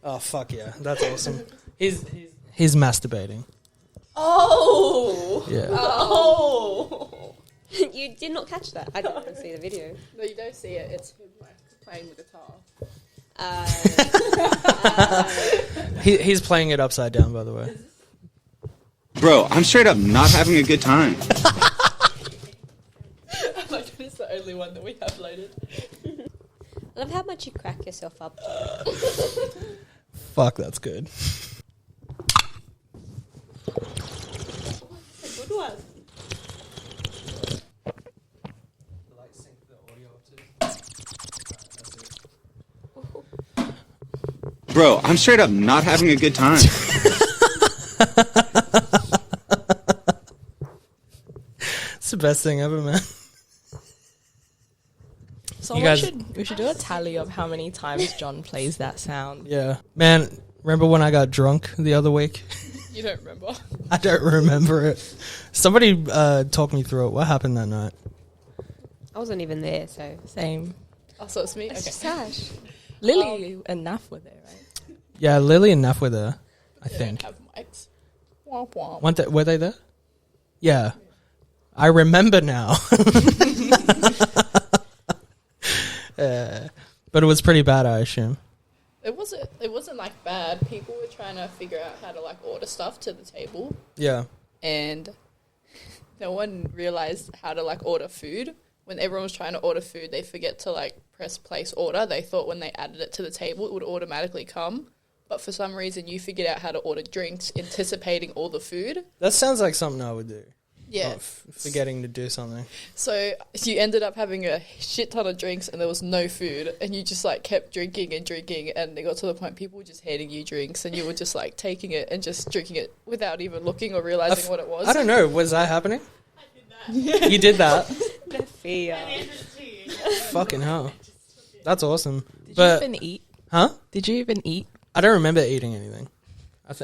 Oh, fuck yeah. That's awesome. He's masturbating. Oh! Yeah. Oh! You did not catch that. I didn't even see the video. No, you don't see it. It's him like playing the guitar. He's playing it upside down, by the way. Bro, I'm straight up not having a good time. Like, it's the only one that we have loaded. I love how much you crack yourself up. Fuck, that's good. Good one. Bro, I'm straight up not having a good time. It's the best thing ever, man. So You guys- we should do a tally of how many times John plays that sound. Yeah. Man, remember when I got drunk the other week? You don't remember? I don't remember it. Somebody talk me through it. What happened that night? I wasn't even there, so. Same. Oh, so it's me? It's Okay. just Ash. Lily and Naf were there, right? Yeah, Lily and Neff were there, I They think. don't have mics. Womp womp. Were they there? Yeah. I remember now. But it was pretty bad, I assume. It wasn't like bad. People were trying to figure out how to like order stuff to the table, Yeah. and no one realized how to like order food. When everyone was trying to order food, they forget to like press place order. They thought when they added it to the table, it would automatically come. But for some reason, you figured out how to order drinks, anticipating all the food. That sounds like something I would do. Yeah. Not forgetting to do something. So you ended up having a shit ton of drinks and there was no food, and you just like kept drinking and drinking, and it got to the point people were just handing you drinks and you were just like taking it and just drinking it without even looking or realizing what it was. I don't know. Was that happening? You did that? The fear. Fucking hell. That's awesome. Did But you even eat? huh? Did you even eat? I don't remember eating anything.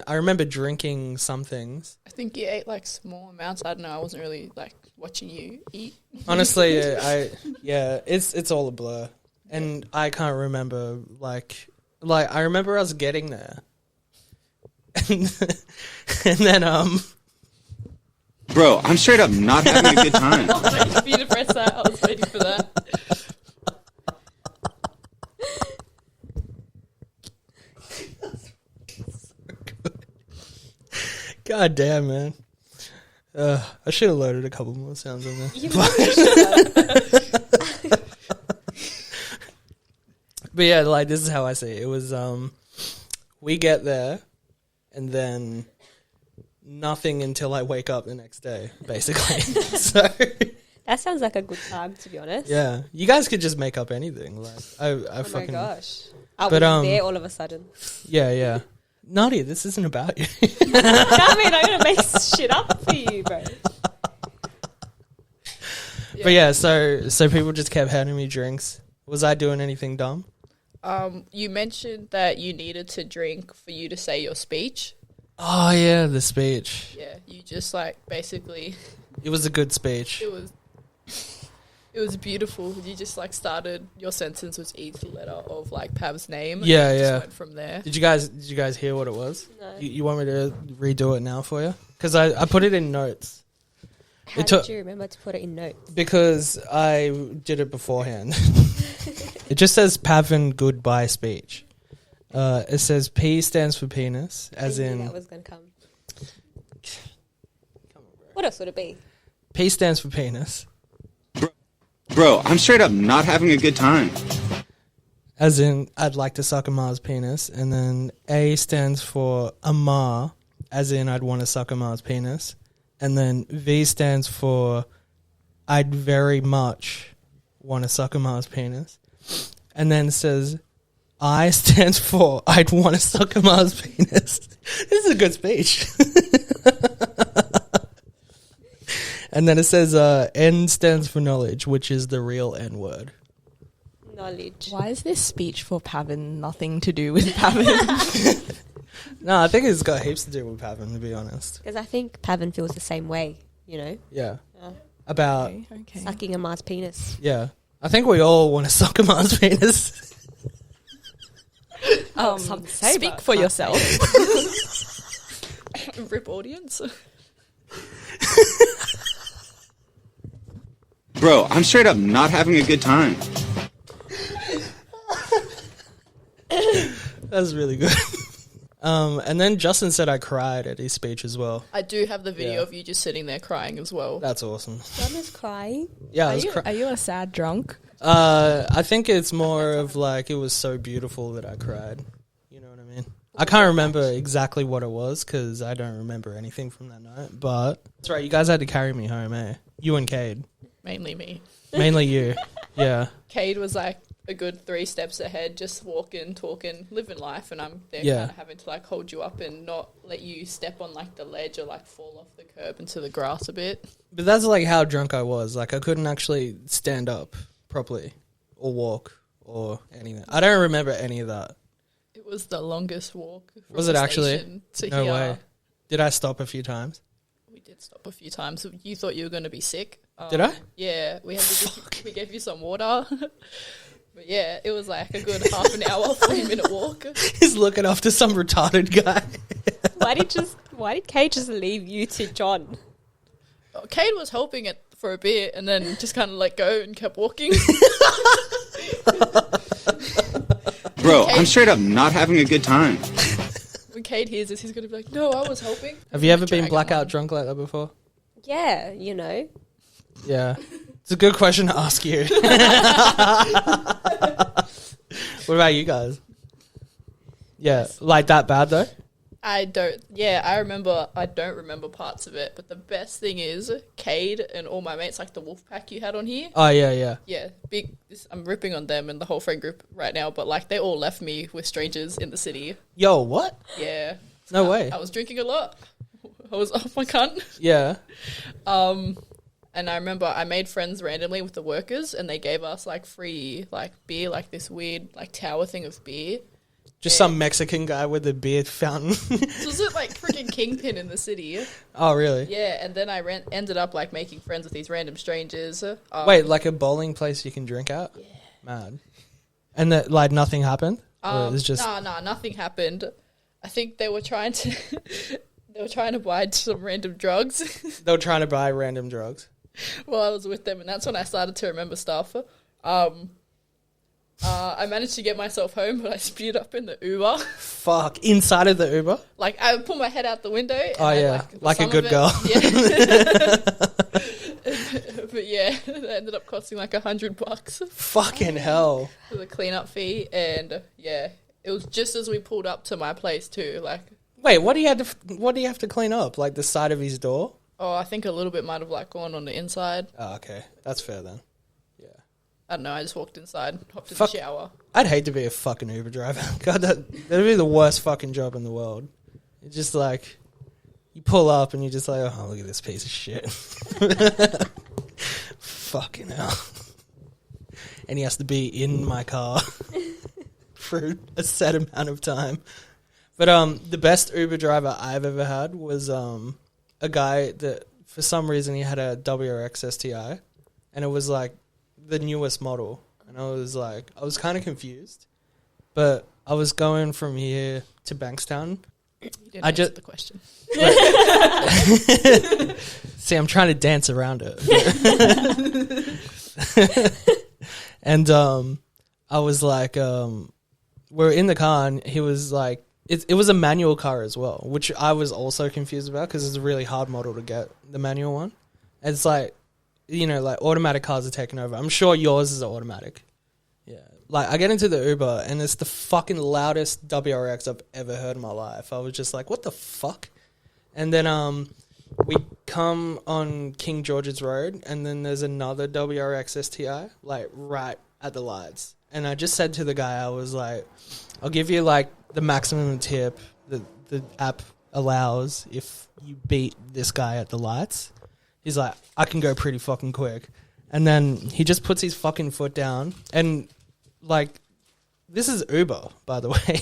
I remember drinking some things. I think you ate like small amounts. I don't know. I wasn't really like watching you eat. Honestly, it's all a blur, and I can't remember like I remember us getting there, and then Bro, I'm straight up not having a good time. I was waiting for you to press that. I was waiting for that. God damn, man. I should have loaded a couple more sounds on there. You probably should have. But yeah, like this is how I see it. It was we get there and then nothing until I wake up the next day, basically. So That sounds like a good time, to be honest. yeah, you guys could just make up anything. Like I Oh fucking my gosh. I But, was there all of a sudden. yeah. Nadia, this isn't about you. I mean, I'm going to make shit up for you, bro. But yeah, so people just kept handing me drinks. Was I doing anything dumb? You mentioned that you needed to drink for you to say your speech. Oh yeah, the speech. Yeah, you just like basically It was a good speech. it was beautiful. You just like started your sentence was each letter of like Pav's name. Yeah, and you just yeah. went from there. Did you guys hear what it was? No. You want me to redo it now for you? Because I put it in notes. How It took- did you remember to put it in notes? Because I did it beforehand. It just says Pavin goodbye speech. It says P stands for penis, as I knew in that was going to come. What else would it be? P stands for penis, Bro, I'm straight up not having a good time. as in I'd like to suck a Ma's penis, and then A stands for Amar, as in I'd want to suck a Ma's penis, and then V stands for I'd very much want to suck a Ma's penis, and then it says I stands for I'd want to suck a Ma's penis. This is a good speech. And then it says N stands for knowledge, which is the real N word. Knowledge. Why is this speech for Pavin nothing to do with Pavin? No, I think it's got heaps to do with Pavin, to be honest. Because I think Pavin feels the same way, you know? Yeah. Uh, About, okay. Sucking a Mars penis. yeah. I think we all want to suck a Mars penis. Something to say Speak about for that. yourself. Rip audience. Bro, I'm straight up not having a good time. That's really good. And then Justin said I cried at his speech as well. I do have the video Yeah. of you just sitting there crying as well. That's awesome. John is crying. Yeah, I was Are you a sad drunk? I think it's more of like it was so beautiful that I cried. You know what I mean? I can't remember exactly what it was because I don't remember anything from that night. But that's right. You guys had to carry me home, eh? You and Cade. Mainly me. Mainly you. Yeah. Cade was like a good 3 steps ahead, just walking, talking, living life, and I'm there Yeah. kind of having to like hold you up and not let you step on like the ledge or like fall off the curb into the grass a bit. But that's like how drunk I was. Like I couldn't actually stand up properly or walk or anything. I don't remember any of that. It was the longest walk. From Was the it actually? station to No here. way. Did I stop a few times? We did stop a few times. You thought you were going to be sick. Did I? Yeah, we gave you some water. But yeah, it was like a good half an hour, 3-minute walk. He's looking after some retarded guy. Why did Kate just leave you to John? Cade was helping it for a bit and then just kind of let go and kept walking. Bro, I'm straight up not having a good time. When Cade hears this, he's going to be like, no, I was helping. Have you ever been Dragon blackout one. drunk like that before? Yeah, you know. Yeah. It's a good question to ask you. What about you guys? Yeah, like that bad though? I don't remember parts of it, but the best thing is Cade and all my mates, like the wolf pack you had on here. Oh, yeah. Yeah, I'm ripping on them and the whole friend group right now, but like they all left me with strangers in the city. Yo, what? Yeah. No way. I was drinking a lot. I was off my cunt. Yeah. And I remember I made friends randomly with the workers and they gave us like free like beer, like this weird like tower thing of beer. Just some Mexican guy with a beer fountain. This was it like freaking Kingpin in the city. Oh, really? Yeah, and then I ended up like making friends with these random strangers. Wait, like a bowling place you can drink at? Yeah. Mad. And that, like, nothing happened? Or it was just... Nah, nothing happened. I think they were trying to buy some random drugs They were trying to buy random drugs. while I was with them, and that's when I started to remember stuff. I managed to get myself home, but I spewed up in the Uber. Fuck. Inside of the Uber? Like, I put my head out the window. And Oh, yeah. Like a some good of it- girl. Yeah. But yeah, it ended up costing like $100 Fucking hell. for the cleanup fee. And yeah, it was just as we pulled up to my place too. Like, Wait, what do you have to clean up? Like the side of his door? oh, I think a little bit might have like gone on the inside. Oh, okay. That's fair then. Yeah. I don't know. I just walked inside, hopped in Fuck. the shower. I'd hate to be a fucking Uber driver. God, that'd be the worst fucking job in the world. It's just like, you pull up and you're just like, oh, look at this piece of shit. Fucking hell. And he has to be in my car for a set amount of time. But the best Uber driver I've ever had was a guy that, for some reason, he had a WRX STI. And it was like the newest model. And I was kind of confused. But I was going from here to Bankstown. You didn't I answer just- the question. See, I'm trying to dance around it. And I was like, we're in the car and he was like, it was a manual car as well, which I was also confused about because it's a really hard model to get, the manual one. It's like, you know, like automatic cars are taking over. I'm sure yours is automatic. Yeah. Like, I get into the Uber and it's the fucking loudest WRX I've ever heard in my life. I was just like, what the fuck? And then we come on King George's Road and then there's another WRX STI, like right at the lights. And I just said to the guy, I was like, I'll give you like the maximum tip that the app allows if you beat this guy at the lights. He's like, I can go pretty fucking quick. And then he just puts his fucking foot down and like, this is Uber, by the way.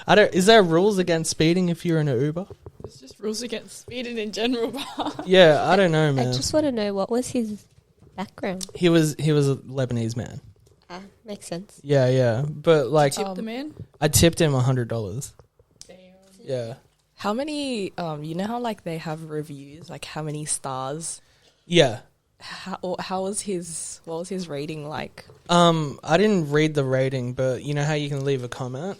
Like, is there rules against speeding if you're in an Uber? There's just rules against speeding in general. Yeah, I don't know, man. I just want to know, what was his background? He was a Lebanese man. Makes sense. Yeah. But like, Tip the man. I tipped him $100. Yeah. How many, you know how like they have reviews, like how many stars? Yeah. What was his rating like? I didn't read the rating, but you know how you can leave a comment?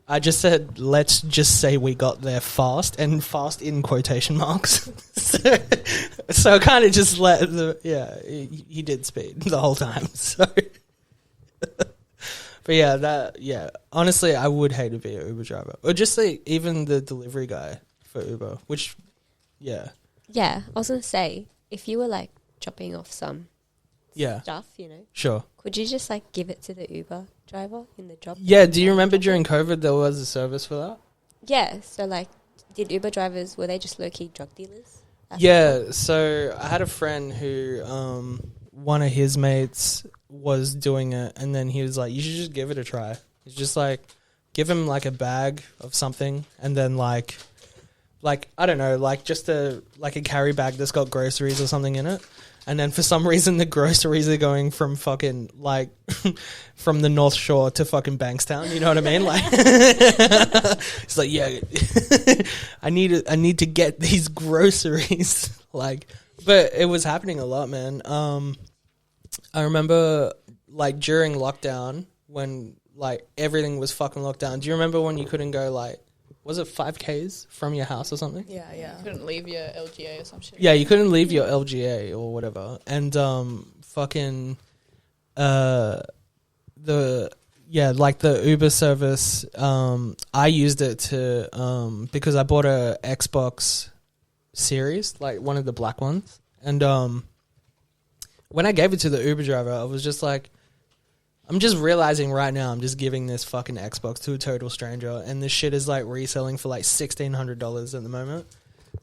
I just said, let's just say we got there fast, and fast in quotation marks. so kind of just let he did speed the whole time. So, but honestly, I would hate to be an Uber driver. Or just like even the delivery guy for Uber, which, Yeah, I was going to say, if you were like dropping off some stuff, sure. could you just like give it to the Uber driver in the drop? Yeah, do you remember during COVID there was a service for that? Yeah, so like, did Uber drivers, were they just low-key drug dealers? Yeah, so I had a friend who, one of his mates was doing it, and then he was like, you should just give it a try. He's just like, give him like a bag of something, and then like I don't know, like just a carry bag that's got groceries or something in it. And then for some reason the groceries are going from fucking like from the North Shore to fucking Bankstown, you know what I mean? Like it's like, yeah, I need to get these groceries. Like, but it was happening a lot, man. I remember like during lockdown when like everything was fucking locked down. Do you remember when you couldn't go like, was it 5Ks from your house or something? Yeah. You couldn't leave your LGA or some shit. Yeah, you couldn't leave your LGA or whatever. And the Uber service, I used it to because I bought a Xbox Series, like one of the black ones. And when I gave it to the Uber driver, I was just like, I'm just realizing right now I'm just giving this fucking Xbox to a total stranger, and this shit is like reselling for like $1,600 at the moment.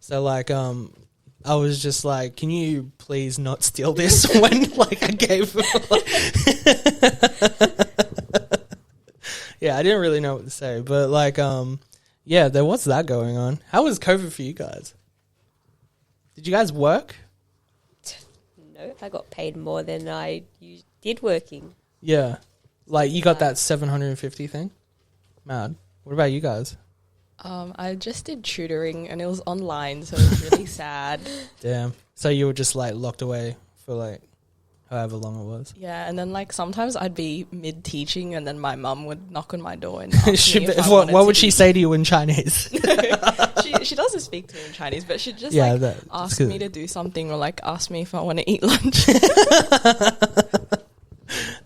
So like I was just like, can you please not steal this when like I gave Yeah, I didn't really know what to say, but like yeah, there was that going on. How was COVID for you guys? Did you guys work? No, I got paid more than I did working. Yeah. Like, you got that 750 thing? Mad. What about you guys? I just did tutoring and it was online, so it was really sad. Damn. So you were just, like, locked away for, like, however long it was? Yeah, and then, like, sometimes I'd be mid-teaching and then my mum would knock on my door and ask me if I what wanted would to she say to you in Chinese? She doesn't speak to me in Chinese, but she'd just, ask me to do something or, like, ask me if I want to eat lunch.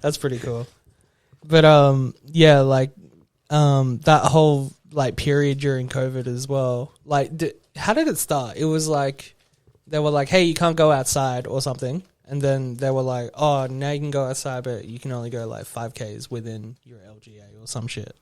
That's pretty cool. But yeah, like that whole like period during COVID as well. Like, how did it start? It was like they were like, "Hey, you can't go outside" or something, and then they were like, "Oh, now you can go outside, but you can only go like 5Ks within your LGA or some shit."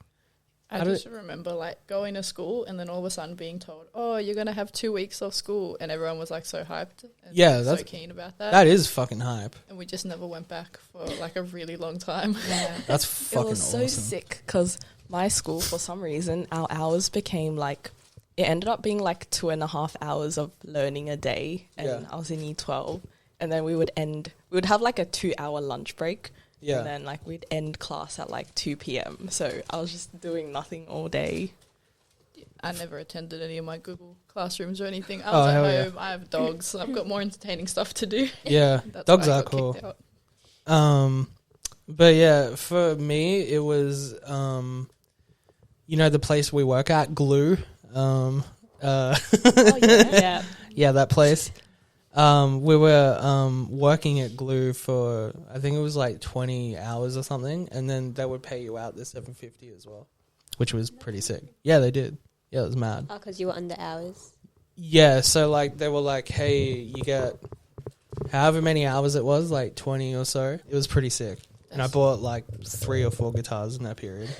I just remember like going to school and then all of a sudden being told, "Oh, you're gonna have 2 weeks off school," and everyone was like so hyped. And that's so keen about that. That is fucking hype. And we just never went back for like a really long time. Yeah, that's fucking awesome. It was so sick because my school, for some reason, our hours became like, it ended up being like 2.5 hours of learning a day, and I was in year 12, and then we would have like a 2-hour lunch break. Yeah. And then, like, we'd end class at, like, 2 p.m. So I was just doing nothing all day. I never attended any of my Google classrooms or anything. I was at home. Yeah. I have dogs. I've got more entertaining stuff to do. Yeah, dogs are cool. But, yeah, for me, it was, you know, the place we work at, Glue. Yeah, that place. We were working at Glue for, I think it was like 20 hours or something, and then they would pay you out the $750 as well, which was pretty sick. Yeah, they did. Yeah, it was mad. Oh, because you were under hours? Yeah, so like they were like, hey, you get however many hours it was, like 20 or so. It was pretty sick. And I bought like 3 or 4 guitars in that period.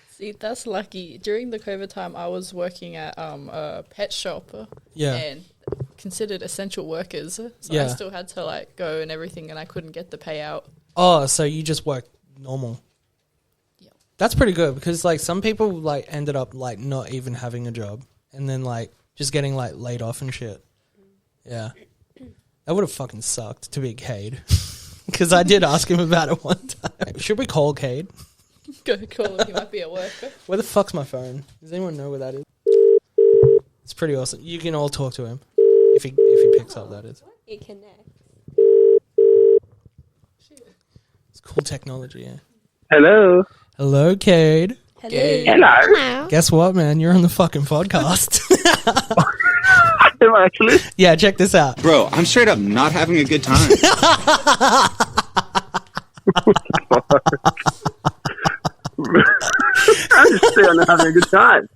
See, that's lucky. During the COVID time, I was working at a pet shop. And considered essential workers. So I still had to like go and everything, and I couldn't get the payout. Oh, so you just worked normal. Yeah. That's pretty good because like some people like ended up like not even having a job and then like just getting like laid off and shit. Yeah. That would have fucking sucked to be paid. Because I did ask him about it one time. Should we call Cade? Go call him. He might be at work. Where the fuck's my phone? Does anyone know where that is? It's pretty awesome. You can all talk to him if he picks up. That is. It connects. It's cool technology. Yeah. Hello. Hello, Cade. Hello. Guess what, man? You're on the fucking podcast. Am I actually? Yeah, check this out. Bro, I'm straight up not having a good time. I'm just saying I'm having a good time.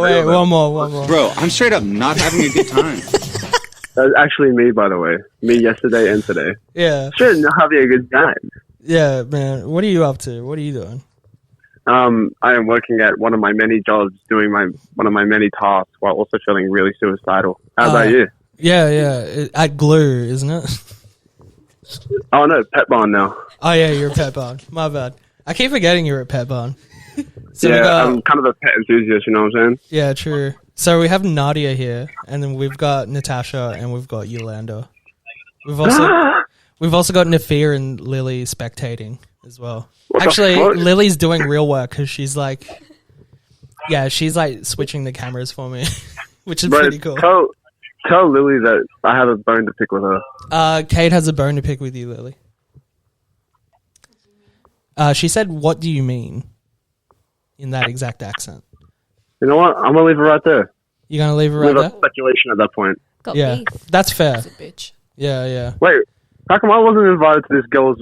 Wait, one more. Bro, I'm straight up not having a good time. That's actually me, by the way. Me yesterday and today. Yeah. Sure, not having a good time. Yeah, man. What are you up to? What are you doing? I am working at one of my many jobs, doing one of my many tasks, while also feeling really suicidal. How about you? Yeah. At Glue, isn't it? Oh no, Pet Barn now. Oh, yeah, you're at Pet Barn. My bad. I keep forgetting you're at Pet Barn. So Yeah, I'm kind of a pet enthusiast, you know what I'm saying? Yeah, true. So we have Nadia here, and then we've got Natasha, and we've got Yolanda. We've also got Nafir and Lily spectating as well. What Actually, the fuck? Lily's doing real work because she's like switching the cameras for me, which is But pretty cool. tell Lily that I have a bone to pick with her. Kate has a bone to pick with you, Lily. She said, "What do you mean?" in that exact accent. You know what? I'm gonna leave her right there. You gonna leave her right Leave there? up speculation at that point. Got Yeah, beef. that's fair. He's a bitch. Yeah. Wait, how come I wasn't invited to this girl's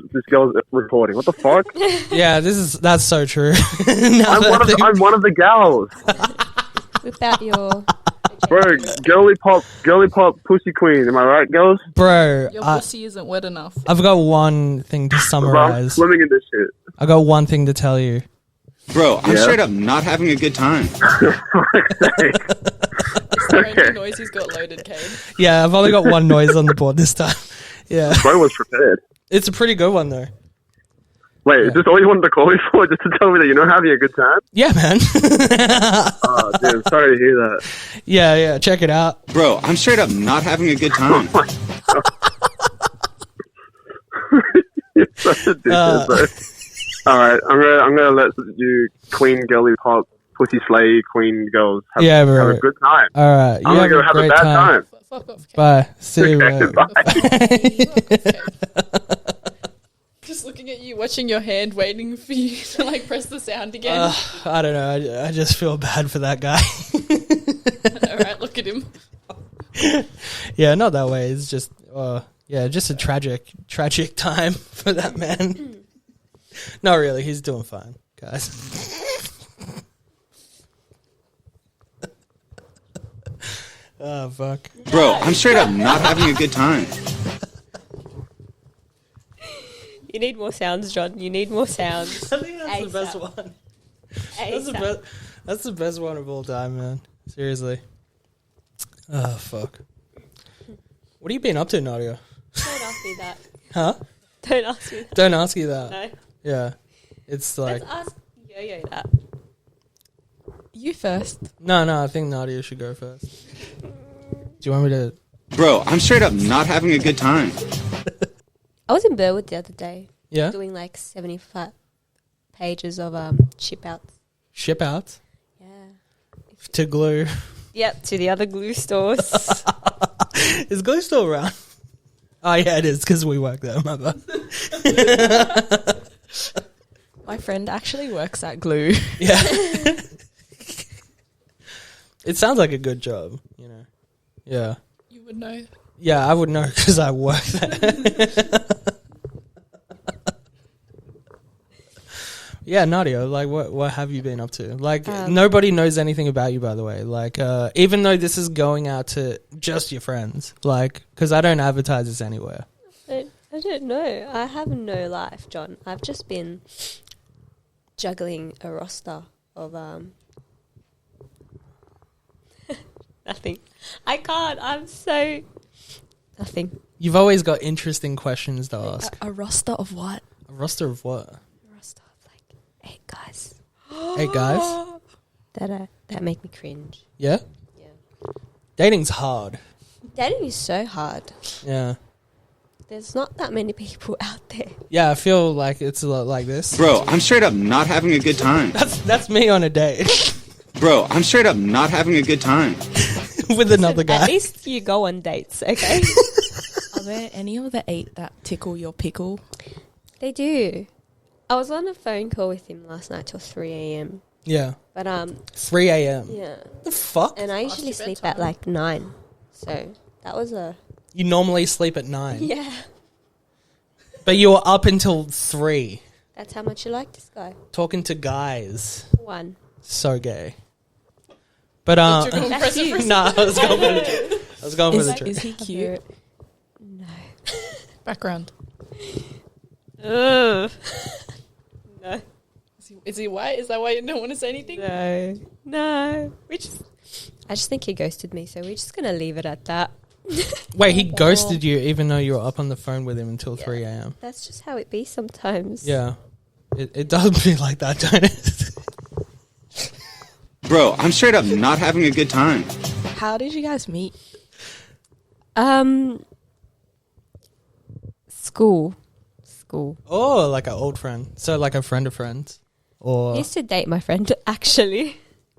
recording? What the fuck? Yeah, that's so true. Now I'm that I I'm one of the gals. Whip out your... Bro, girly pop, pussy queen. Am I right, girls? Bro, Your pussy isn't wet enough. I've got one thing to Bro, I'm summarize. swimming in this shit. I got one thing to tell you. Bro, I'm Yeah? straight up not having a good time. For fuck's sake. The only noise he's got loaded, Cade. Yeah, I've only got one noise on the board this time. Yeah, Bro was prepared. it's a pretty good one though. Wait, is this all you wanted to call me for? Just to tell me that you're not having a good time? Yeah, man. Oh, dude, sorry to hear that. yeah, check it out. Bro, I'm straight up not having a good time. You're such a dickhead, bro. Alright, I'm gonna let you queen girly pop pussy slay queen girls have a good time. All right, you I'm gonna go have a great bad time. Fuck off, Cade. Bye. See you. Okay, bro. bye. Just looking at you, watching your hand, waiting for you to like press the sound again. I don't know. I just feel bad for that guy. Alright, look at him. Yeah, not that way. It's just, just a tragic time for that man. Not really. He's doing fine, guys. Oh, fuck. Bro, I'm straight up not having a good time. You need more sounds, John. You need more sounds. I think that's the best one. That's the best one of all time, man. Seriously. Oh, fuck. What have you been up to, Nadia? Don't ask me that. Huh? Don't ask me that. Don't ask you that. No. Yeah. It's like... Let's ask Yo-Yo that. You first. No, I think Nadia should go first. Do you want me to... Bro, I'm straight up not having a good time. I was in Burwood the other day. Yeah? Doing like 75 pages of ship outs. Ship out Yeah. to Glue. Yep, to the other glue stores. Is Glue still around? Oh, yeah, it is, because we work there, my bad. My friend actually works at Glue. Yeah. It sounds like a good job, you know. Yeah. You would know. Yeah, I would know because I work there. Yeah, Nadia, like, what have you been up to? Like, nobody knows anything about you, by the way. Like, even though this is going out to just your friends, like, because I don't advertise this anywhere. I don't know. I have no life, John. I've just been juggling a roster of nothing. I can't. I'm so nothing. You've always got interesting questions to ask. A roster of what? A roster of what? A roster of like 8 guys 8 guys? that make me cringe. Yeah? Yeah. Dating's hard. Dating is so hard. Yeah. there's not that many people out there. Yeah, I feel like it's a lot like this. Bro, I'm straight up not having a good time. That's me on a date Bro, I'm straight up not having a good time. with another guy. At least you go on dates, okay? Are there any of the 8 that tickle your pickle? They do. I was on a phone call with him last night till 3 a.m. Yeah. But 3 a.m. yeah. The fuck? And I usually your sleep bedtime. at like 9. So that was a You normally sleep at 9. yeah. But you were up until 3 That's how much you like this guy. talking to guys. 1. So gay. But Took an impressive you. response. nah, I was going for the truth. I was going for the Is truth. he cute? No. Background. Ugh. No. Is he white? Is that why you don't want to say anything? No. No. I just think he ghosted me, so we're just gonna leave it at that. Wait, he ghosted you even though you were up on the phone with him until 3 a.m. That's just how it be sometimes. Yeah. It does be like that, don't it? Bro, I'm straight up not having a good time. How did you guys meet? School. Oh, like an old friend. So like a friend of friends. Or I used to date my friend actually,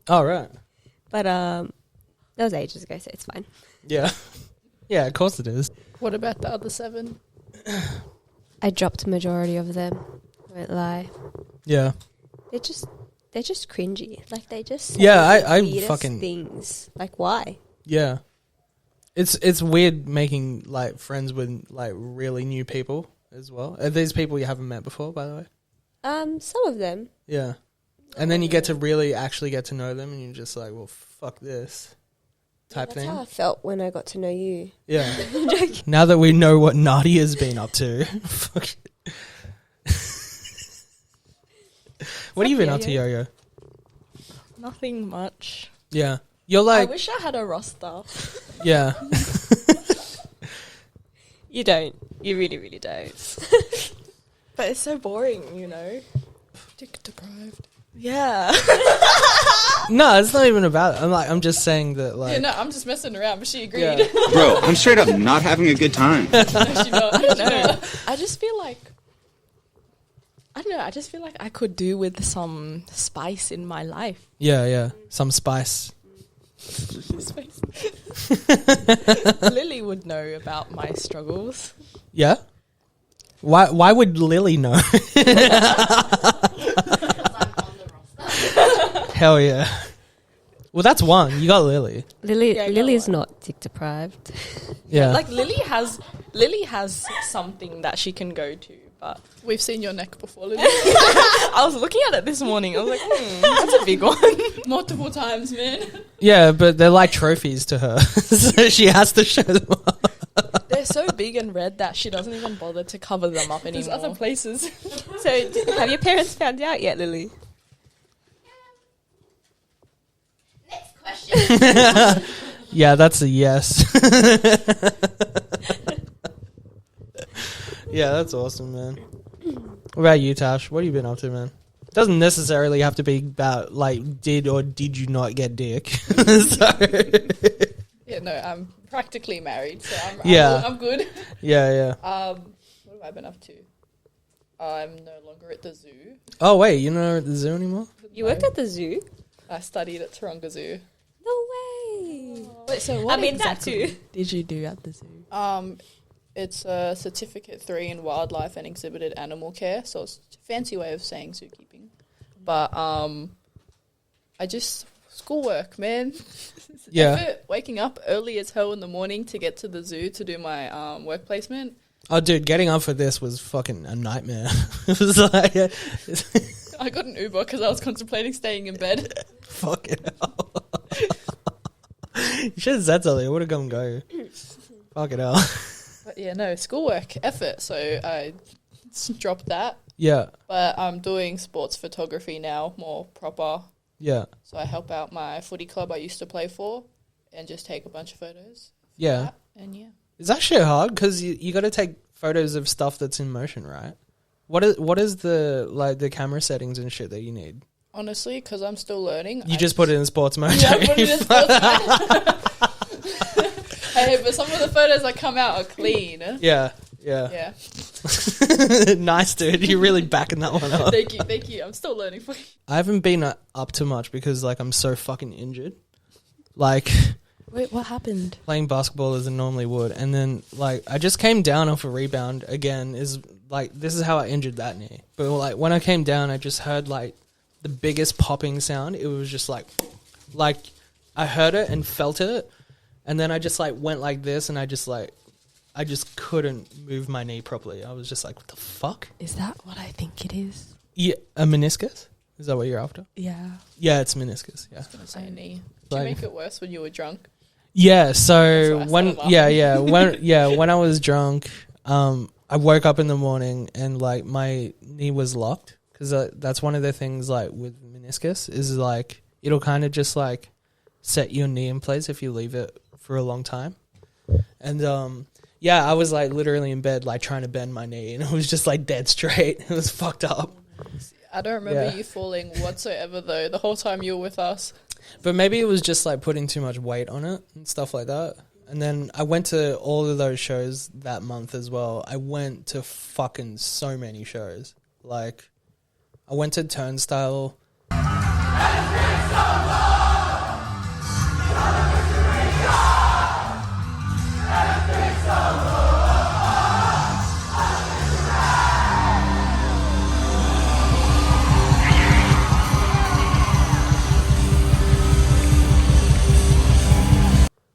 oh, right. but that was ages ago, so it's fine. Yeah. Yeah, of course it is. What about the other 7? I dropped majority of them. Won't lie. Yeah. They're just cringy. Like they just say Yeah, the I weirdest fucking- things. Like why? Yeah. It's weird making like friends with like really new people as well. Are these people you haven't met before, by the way? Some of them. Yeah. And then you get to really actually get to know them and you're just like, well, fuck this type That's thing. how I felt when I got to know you. Yeah. Now that we know what Nadia's been up to. Fuck. What have you been up to, Yo-Yo? Nothing much. Yeah. You're I like, wish I had a roster. yeah. You don't. You really, really don't. But it's so boring, you know? Dick deprived. Yeah. No, it's not even about it. I'm just saying that like. Yeah, no, I'm just messing around, but she agreed. Yeah. Bro, I'm straight up not having a good time. No, she not. No, I just feel like I don't know. I just feel like I could do with some spice in my life. Yeah. Some spice. Lily would know about my struggles. Yeah. Why would Lily know? Hell yeah. Well, that's one. You got Lily. Lily's not dick deprived. Yeah. Like Lily has something that she can go to, but We've seen your neck before, Lily. I was looking at it this morning. I was like, that's a big one. Multiple times, man. Yeah, but they're like trophies to her, so she has to show them off. They're so big and red that she doesn't even bother to cover them up There's anymore. other places. So, have your parents found out yet, Lily? Next question. Yeah, that's a yes. Yeah, that's awesome, man. What about you, Tash? What have you been up to, man? Doesn't necessarily have to be about like did or did you not get dick. So, Yeah, no, I'm practically married, so Yeah. I'm good. yeah. What have I been up to? I'm no longer at the zoo. Oh wait, you're not at the zoo anymore? You worked at the zoo? I studied at Taronga Zoo. No way. Wait, so what I mean, exactly that too. did you do at the zoo? It's a Certificate 3 in Wildlife and Exhibited Animal Care, so it's a fancy way of saying zookeeping. But I just schoolwork, man. Yeah. Effort, waking up early as hell in the morning to get to the zoo to do my work placement. Oh, dude, getting up for this was fucking a nightmare. It was like, I got an Uber because I was contemplating staying in bed. fucking hell. You should have said something. I would have come and go. Fucking hell. But yeah, no, schoolwork, effort. So I dropped that. Yeah, But I'm doing sports photography now, more proper. yeah, So I help out my footy club I used to play for and just take a bunch of photos. yeah. And yeah. Is that shit hard? Because you got to take photos of stuff that's in motion, right? What is the like the camera settings and shit that you need? Honestly, because I'm still learning. You just put it in sports mode. Yeah, I don't put you? it in sports mode. Hey, but some of the photos that come out are clean. Yeah, Yeah. Yeah. Nice, dude. You're really backing that one up. Thank you. I'm still learning for you. I haven't been up to much because like I'm so fucking injured. Like Wait, what happened? playing basketball as I normally would, and then like I just came down off a rebound again. Is like this is how I injured that knee. But like when I came down, I just heard like the biggest popping sound. It was just like I heard it and felt it, and then I just like went like this, and I just couldn't move my knee properly. I was just like, what the fuck? Is that what I think it is? Yeah, a meniscus? Is that what you're after? Yeah. Yeah, it's meniscus, yeah. I was gonna say knee. Did you make it worse when you were drunk? Yeah, so That's when what I when I was drunk, I woke up in the morning and like my knee was locked because that's one of the things like with meniscus is like it'll kind of just like set your knee in place if you leave it for a long time. And yeah, I was like literally in bed like trying to bend my knee and it was just like dead straight. It was fucked up. I don't remember you falling whatsoever though. The whole time you were with us. But maybe it was just like putting too much weight on it and stuff like that. And then I went to all of those shows that month as well. I went to fucking so many shows. Like, I went to Turnstile.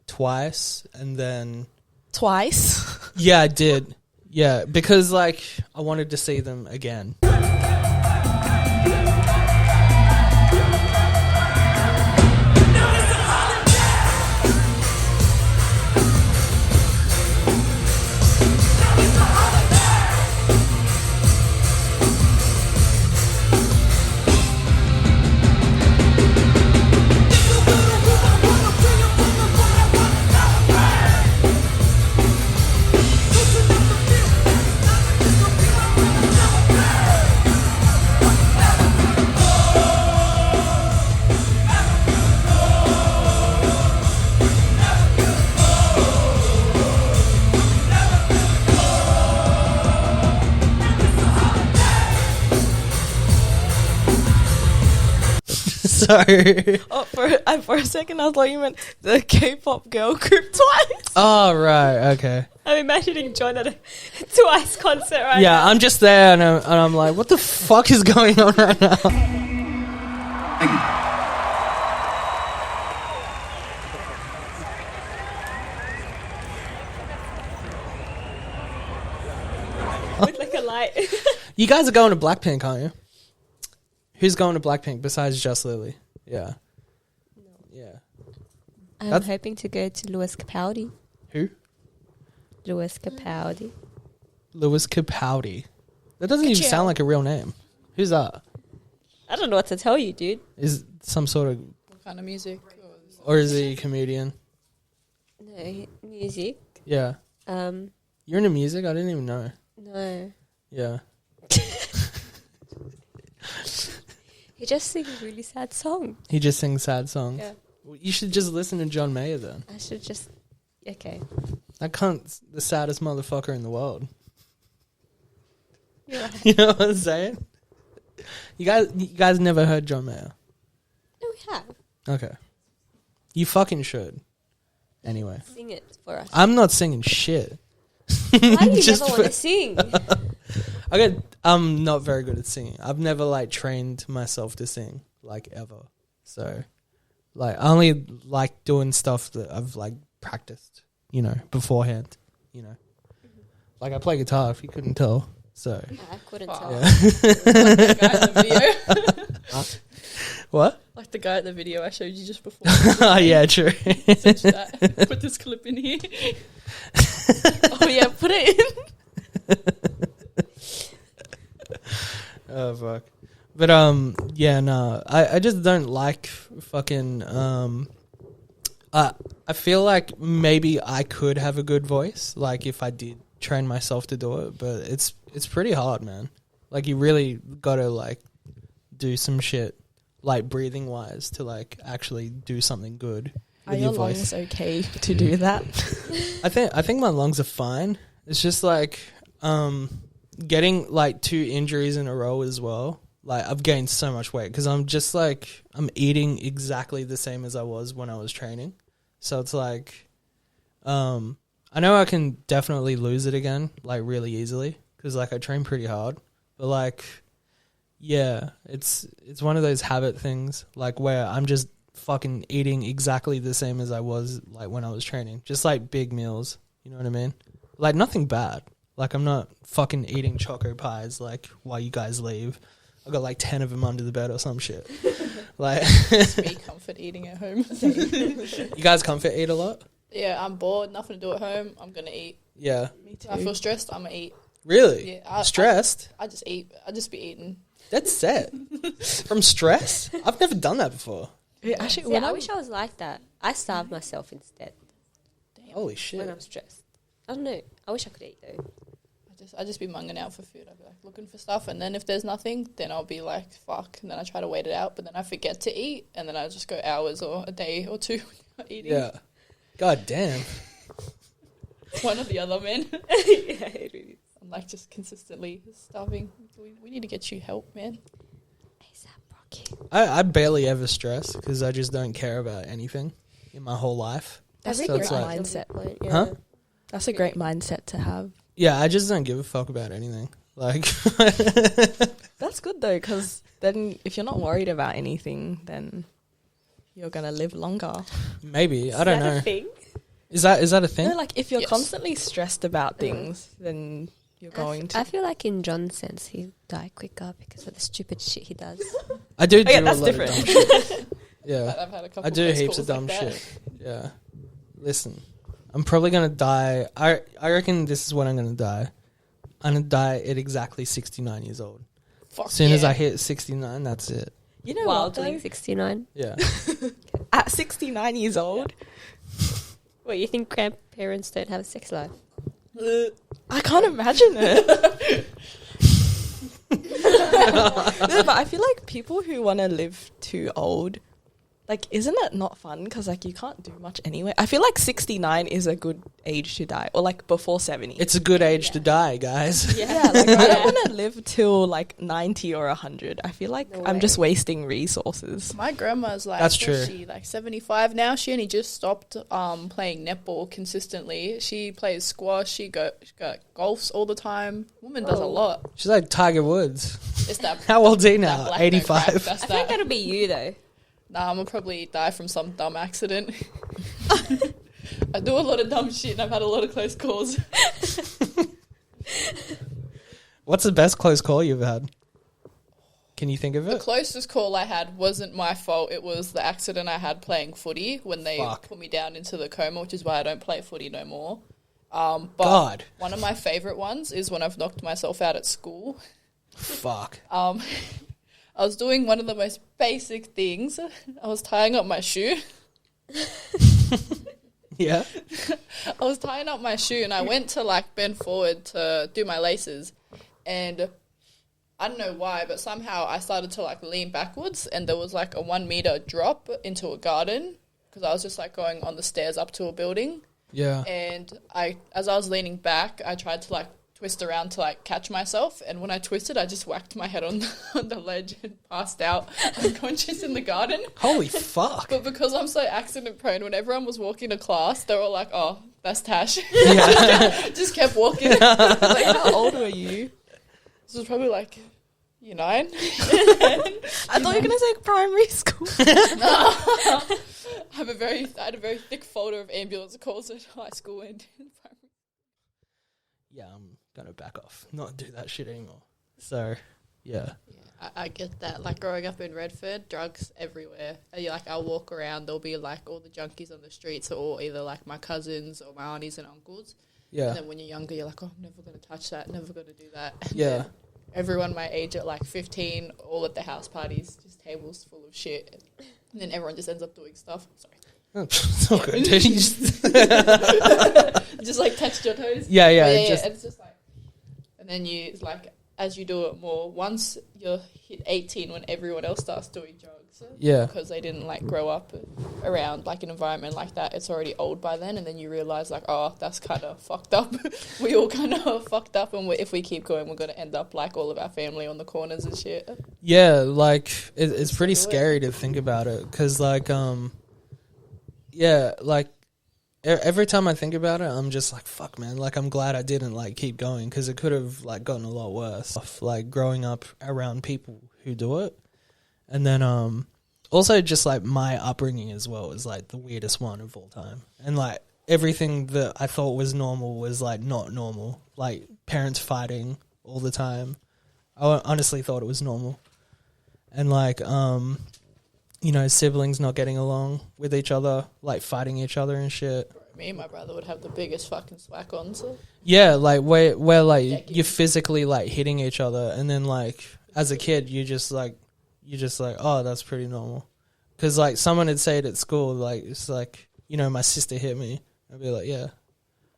Twice, and then Twice? yeah, I did. Yeah, because like I wanted to see them again. So Oh, for a second I thought you meant the K-pop girl group Twice. oh right, okay. I'm imagining John at a Twice concert right Yeah, now. I'm just there and I'm like, what the fuck is going on right now? With like a light. You guys are going to Blackpink, aren't you? Who's going to Blackpink besides Just Lily? Yeah. Yeah. I'm That's- hoping to go to Lewis Capaldi. Who? Lewis Capaldi. Lewis Capaldi. That doesn't even sound like a real name. Who's that? I don't know what to tell you, dude. Is some sort of, What kind of music? or is he a comedian? No, music. Yeah. You're into music? I didn't even know. No. Yeah. He just sings really sad songs. He just sings sad songs. Yeah. Well, you should just listen to John Mayer then. I should just... Okay. That cunt's the saddest motherfucker in the world. You're right. You know what I'm saying? You guys never heard John Mayer? No, we have. Okay. You fucking should. Anyway. Sing it for us. I'm not singing shit. Why do you Just never want to sing? I'm not very good at singing. I've never like trained myself to sing like ever. So like I only like doing stuff that I've like practiced, you know, beforehand, you know. Like I play guitar if you couldn't tell. So I couldn't tell. yeah. Like the guy in the video. What? Like the guy in the video I showed you just before. Oh yeah, true. Search that. Put this clip in here. Oh yeah, put it in. Oh fuck. But yeah, no. I just don't like fucking I feel like maybe I could have a good voice, like if I did train myself to do it, but it's pretty hard, man. Like you really gotta like do some shit like breathing wise to like actually do something good Are with your your voice. lungs okay to do that? I think my lungs are fine. It's just like Getting like 2 injuries in a row as well. Like I've gained so much weight because I'm just like I'm eating exactly the same as I was when I was training. So it's like, I know I can definitely lose it again, like really easily because like I train pretty hard. But like, yeah, it's one of those habit things like where I'm just fucking eating exactly the same as I was like when I was training, just like big meals. You know what I mean? Like nothing bad. Like I'm not fucking eating choco pies like while you guys leave. I got like 10 of them under the bed or some shit. Like It's me comfort eating at home. you guys comfort eat a lot? Yeah, I'm bored, nothing to do at home. I'm gonna eat. Yeah. Me too. I feel stressed. I'm gonna eat. Really? Yeah, Stressed? I just eat. I just be eating. That's set. From stress? I've never done that before. Yeah, actually, See, when I I'm- wish I was like that. I starve myself instead Holy when shit. I'm stressed. I don't know. I wish I could eat though. I just be munging out for food. I'll be like looking for stuff, and then if there's nothing, then I'll be like fuck, and then I try to wait it out, but then I forget to eat, and then I just go hours or a day or two without eating. Yeah. God damn. One or the other, man. Yeah, it is. I'm like just consistently starving. We need to get you help, man. ASAP Rocky. I barely ever stress because I just don't care about anything in my whole life. That's I a think great it's like- mindset. Yeah. Huh? That's a great mindset to have. Yeah, I just don't give a fuck about anything. Like, That's good though, because then if you're not worried about anything, then you're gonna live longer. maybe. I don't Is that know. a thing? Is that a thing? No, like if you're Yes. constantly stressed about things, then you're going to. I feel like in John's sense, he'd die quicker because of the stupid shit he does. I do Okay, a that's lot different. of dumb shit. Yeah. I've had a couple I do close heaps of calls dumb like that. shit. Yeah. Listen, I'm probably going to die. I reckon this is when I'm going to die. I'm going to die at exactly 69 years old. Fuck As soon as yeah. I hit 69, that's it. You know what? Wildly Though? 69. Yeah. At 69 years old, What, you think grandparents don't have a sex life? I can't imagine it. No, but I feel like people who want to live too old, like, isn't it not fun? Because, like, you can't do much anyway. I feel like 69 is a good age to die, or, like, before 70. It's a good age to die, guys. Yeah, like, I don't want to live till, like, 90 or 100. I feel like No I'm way. just wasting resources. My grandma's like, That's what's true. she, like 75 now. She only just stopped playing netball consistently. She plays squash. She got golfs all the time. Woman does a lot. She's like Tiger Woods. It's that. How old's he that now? black 85. no crack, that's I think that. that'll be you, though. Nah, I'm gonna probably die from some dumb accident. I do a lot of dumb shit, and I've had a lot of close calls. What's the best close call you've had? Can you think of The it? closest call I had wasn't my fault. It was the accident I had playing footy when they Fuck. put me down into the coma, which is why I don't play footy no more. But God. one of my favourite ones is when I've knocked myself out at school. Fuck. I was doing one of the most basic things. I was tying up my shoe. Yeah. I was tying up my shoe and I went to like bend forward to do my laces, and I don't know why, but somehow I started to like lean backwards, and there was like a 1 meter drop into a garden because I was just like going on the stairs up to a building. Yeah. And as I was leaning back, I tried to like twist around to like catch myself, and when I twisted, I just whacked my head on the ledge and passed out unconscious in the garden. Holy fuck. But because I'm so accident prone, when everyone was walking to class, they were like, "Oh, that's Tash." Yeah. Just kept walking. Like, how old were you? This was probably like year 9. I thought you were going to say primary school. I had a very thick folder of ambulance calls at high school and primary. Yeah, I'm gonna back off. Not do that shit anymore. So, yeah. I get that. Like growing up in Redford, drugs everywhere. I'll walk around, there'll be like all the junkies on the streets, or either like my cousins or my aunties and uncles. Yeah. And then when you're younger, you're like, oh, I'm never going to touch that, never going to do that. And Yeah. then everyone my age at like 15, all at the house parties, just tables full of shit. And then everyone just ends up doing stuff. Sorry. It's all good, dude. You just- Just like touched your toes. yeah. But Just, and it's just like, and then you, it's like, as you do it more, once you're hit 18 when everyone else starts doing drugs, because they didn't like grow up around like an environment like that, it's already old by then, and then you realize like, oh, that's kind of fucked up. We all kind of fucked up, and if we keep going, we're going to end up like all of our family on the corners and shit. Yeah, like it's pretty scary to think about it, because like like every time I think about it, I'm just like, fuck, man. Like, I'm glad I didn't like keep going, because it could have like gotten a lot worse. Like growing up around people who do it, and then also just like my upbringing as well is like the weirdest one of all time, and like everything that I thought was normal was like not normal. Like parents fighting all the time, I honestly thought it was normal, and like you know, siblings not getting along with each other, like fighting each other and shit. Me and my brother would have the biggest fucking swack on. So. Yeah, like where like you're physically like hitting each other, and then like as a kid you're just like, oh, that's pretty normal. Because like someone would say it at school, like it's like, you know, my sister hit me. I'd be like, yeah.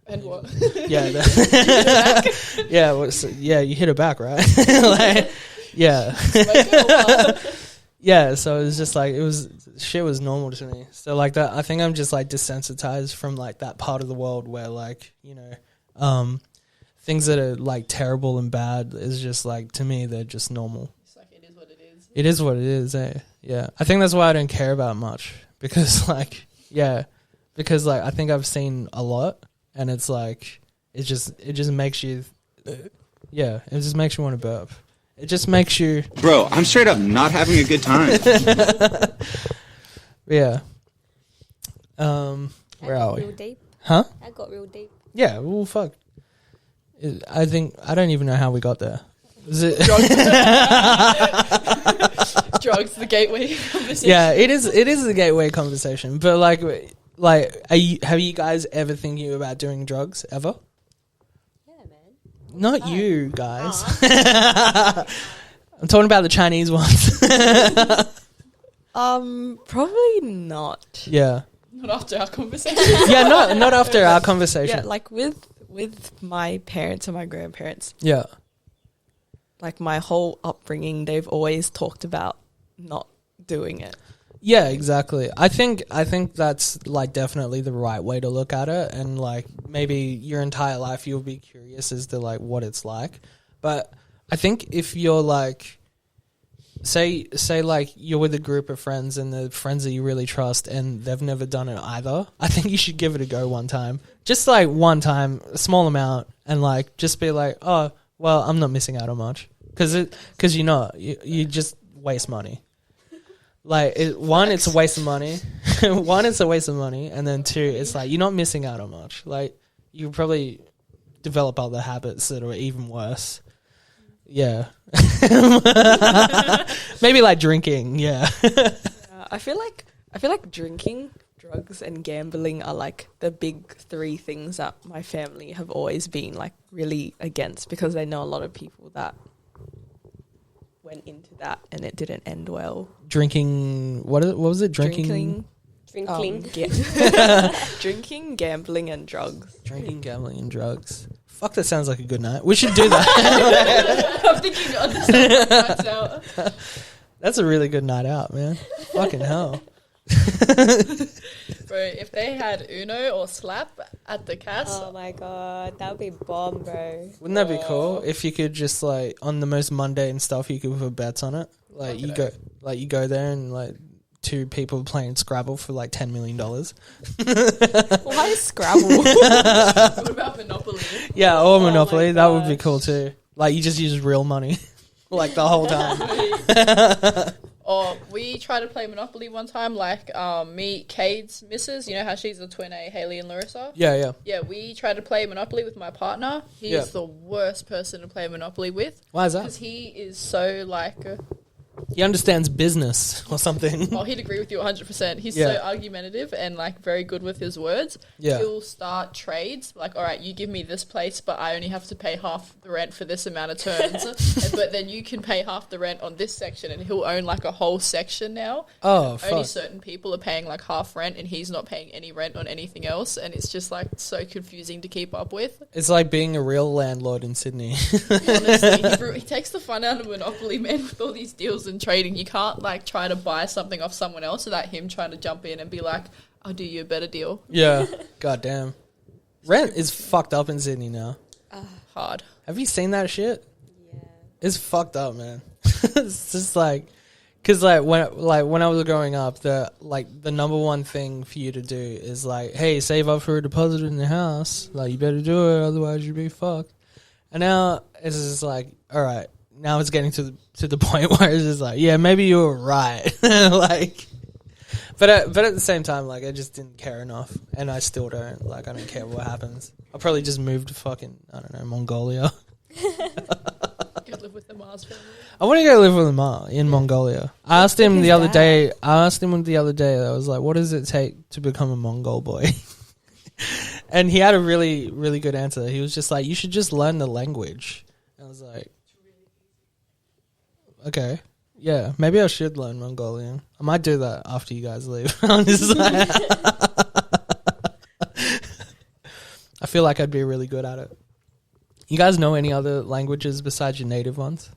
And what? Yeah, yeah, you hit her back, right? Like, yeah. Yeah, so it was just like, shit was normal to me. So like that, I think I'm just like desensitized from like that part of the world where like, you know, things that are like terrible and bad is just like, to me, they're just normal. It's like, it is what it is. It is what it is, eh? Yeah. I think that's why I don't care about much, because like, I think I've seen a lot, and it's like, it just makes you, it just makes you want to burp. It just makes you... Bro, I'm straight up not having a good time. Yeah. Where are we? Real deep. Huh? I got real deep. Yeah, well, fuck. I don't even know how we got there. Is it... Drugs, the gateway conversation. Yeah, it is the gateway conversation. But like have you guys ever thinking about doing drugs, ever? Not you guys. I'm talking about the Chinese ones. Probably not. Yeah. Not after our conversation. Yeah, not after our conversation. Yeah, like with my parents and my grandparents. Yeah. Like my whole upbringing, they've always talked about not doing it. Yeah, exactly. I think that's like definitely the right way to look at it, and like maybe your entire life you'll be curious as to like what it's like. But I think if you're like, say like you're with a group of friends and the friends that you really trust and they've never done it either, I think you should give it a go one time. Just like one time, a small amount, and like just be like, oh, well, I'm not missing out on much, because you just waste money. Like, it's a waste of money. One, it's a waste of money. And then two, it's like, you're not missing out on much. Like, you probably develop other habits that are even worse. Yeah. Maybe like drinking, yeah. I feel like drinking, drugs, and gambling are like the big three things that my family have always been like really against, because they know a lot of people that went into that and it didn't end well. Drinking, what was it? Drinking, drinking, gambling, and drugs. Drinking, gambling, and drugs. Fuck, that sounds like a good night. We should do that. I'm thinking on the nights out. That's a really good night out, man. Fucking hell. Bro, if they had Uno or Slap at the cast. Oh my god, that would be bomb, bro. Wouldn't that be cool if you could just like on the most mundane stuff you could put bets on it? Like you go there and like two people playing Scrabble for like $10 million. Why is Scrabble? What about Monopoly? Yeah, or Monopoly. That would be cool too. Like you just use real money like the whole time. Or we tried to play Monopoly one time, like me, Cade's missus. You know how she's a twin A, Haley and Larissa? Yeah. Yeah, we tried to play Monopoly with my partner. He's the worst person to play Monopoly with. Why is that? Because he is so like... He understands business or something. Oh, he'd agree with you 100%. He's Yeah. so argumentative and like very good with his words. Yeah. He'll start trades like, all right, you give me this place, but I only have to pay half the rent for this amount of turns. But then you can pay half the rent on this section, and he'll own like a whole section now. Oh, Only fuck. certain people are paying like half rent, and he's not paying any rent on anything else, and it's just like so confusing to keep up with. It's like being a real landlord in Sydney. Honestly, he takes the fun out of Monopoly, man, with all these deals and trading. You can't like try to buy something off someone else without him trying to jump in and be like, I'll do you a better deal. Yeah. God damn. Rent is fucked up in Sydney now. Hard. Have you seen that shit? Yeah. It's fucked up, man. It's just like, cause when I was growing up, the number one thing for you to do is like, hey, save up for a deposit in the house. Like, you better do it, otherwise you'll be fucked. And now it's just like, all right, now it's getting to the point where it's just like, yeah, maybe you were right. Like, but at the same time, like, I just didn't care enough, and I still don't. Like, I don't care what happens. I'll probably just move to fucking, I don't know, Mongolia. Go live with the Mars family. I want to go live with a Ma in Mongolia. I asked him the other day. I was like, "What does it take to become a Mongol boy?" And he had a really, really good answer. He was just like, "You should just learn the language." I was like, "Okay, yeah, maybe I should learn Mongolian. I might do that after you guys leave." I'm just like, I feel like I'd be really good at it. You guys know any other languages besides your native ones?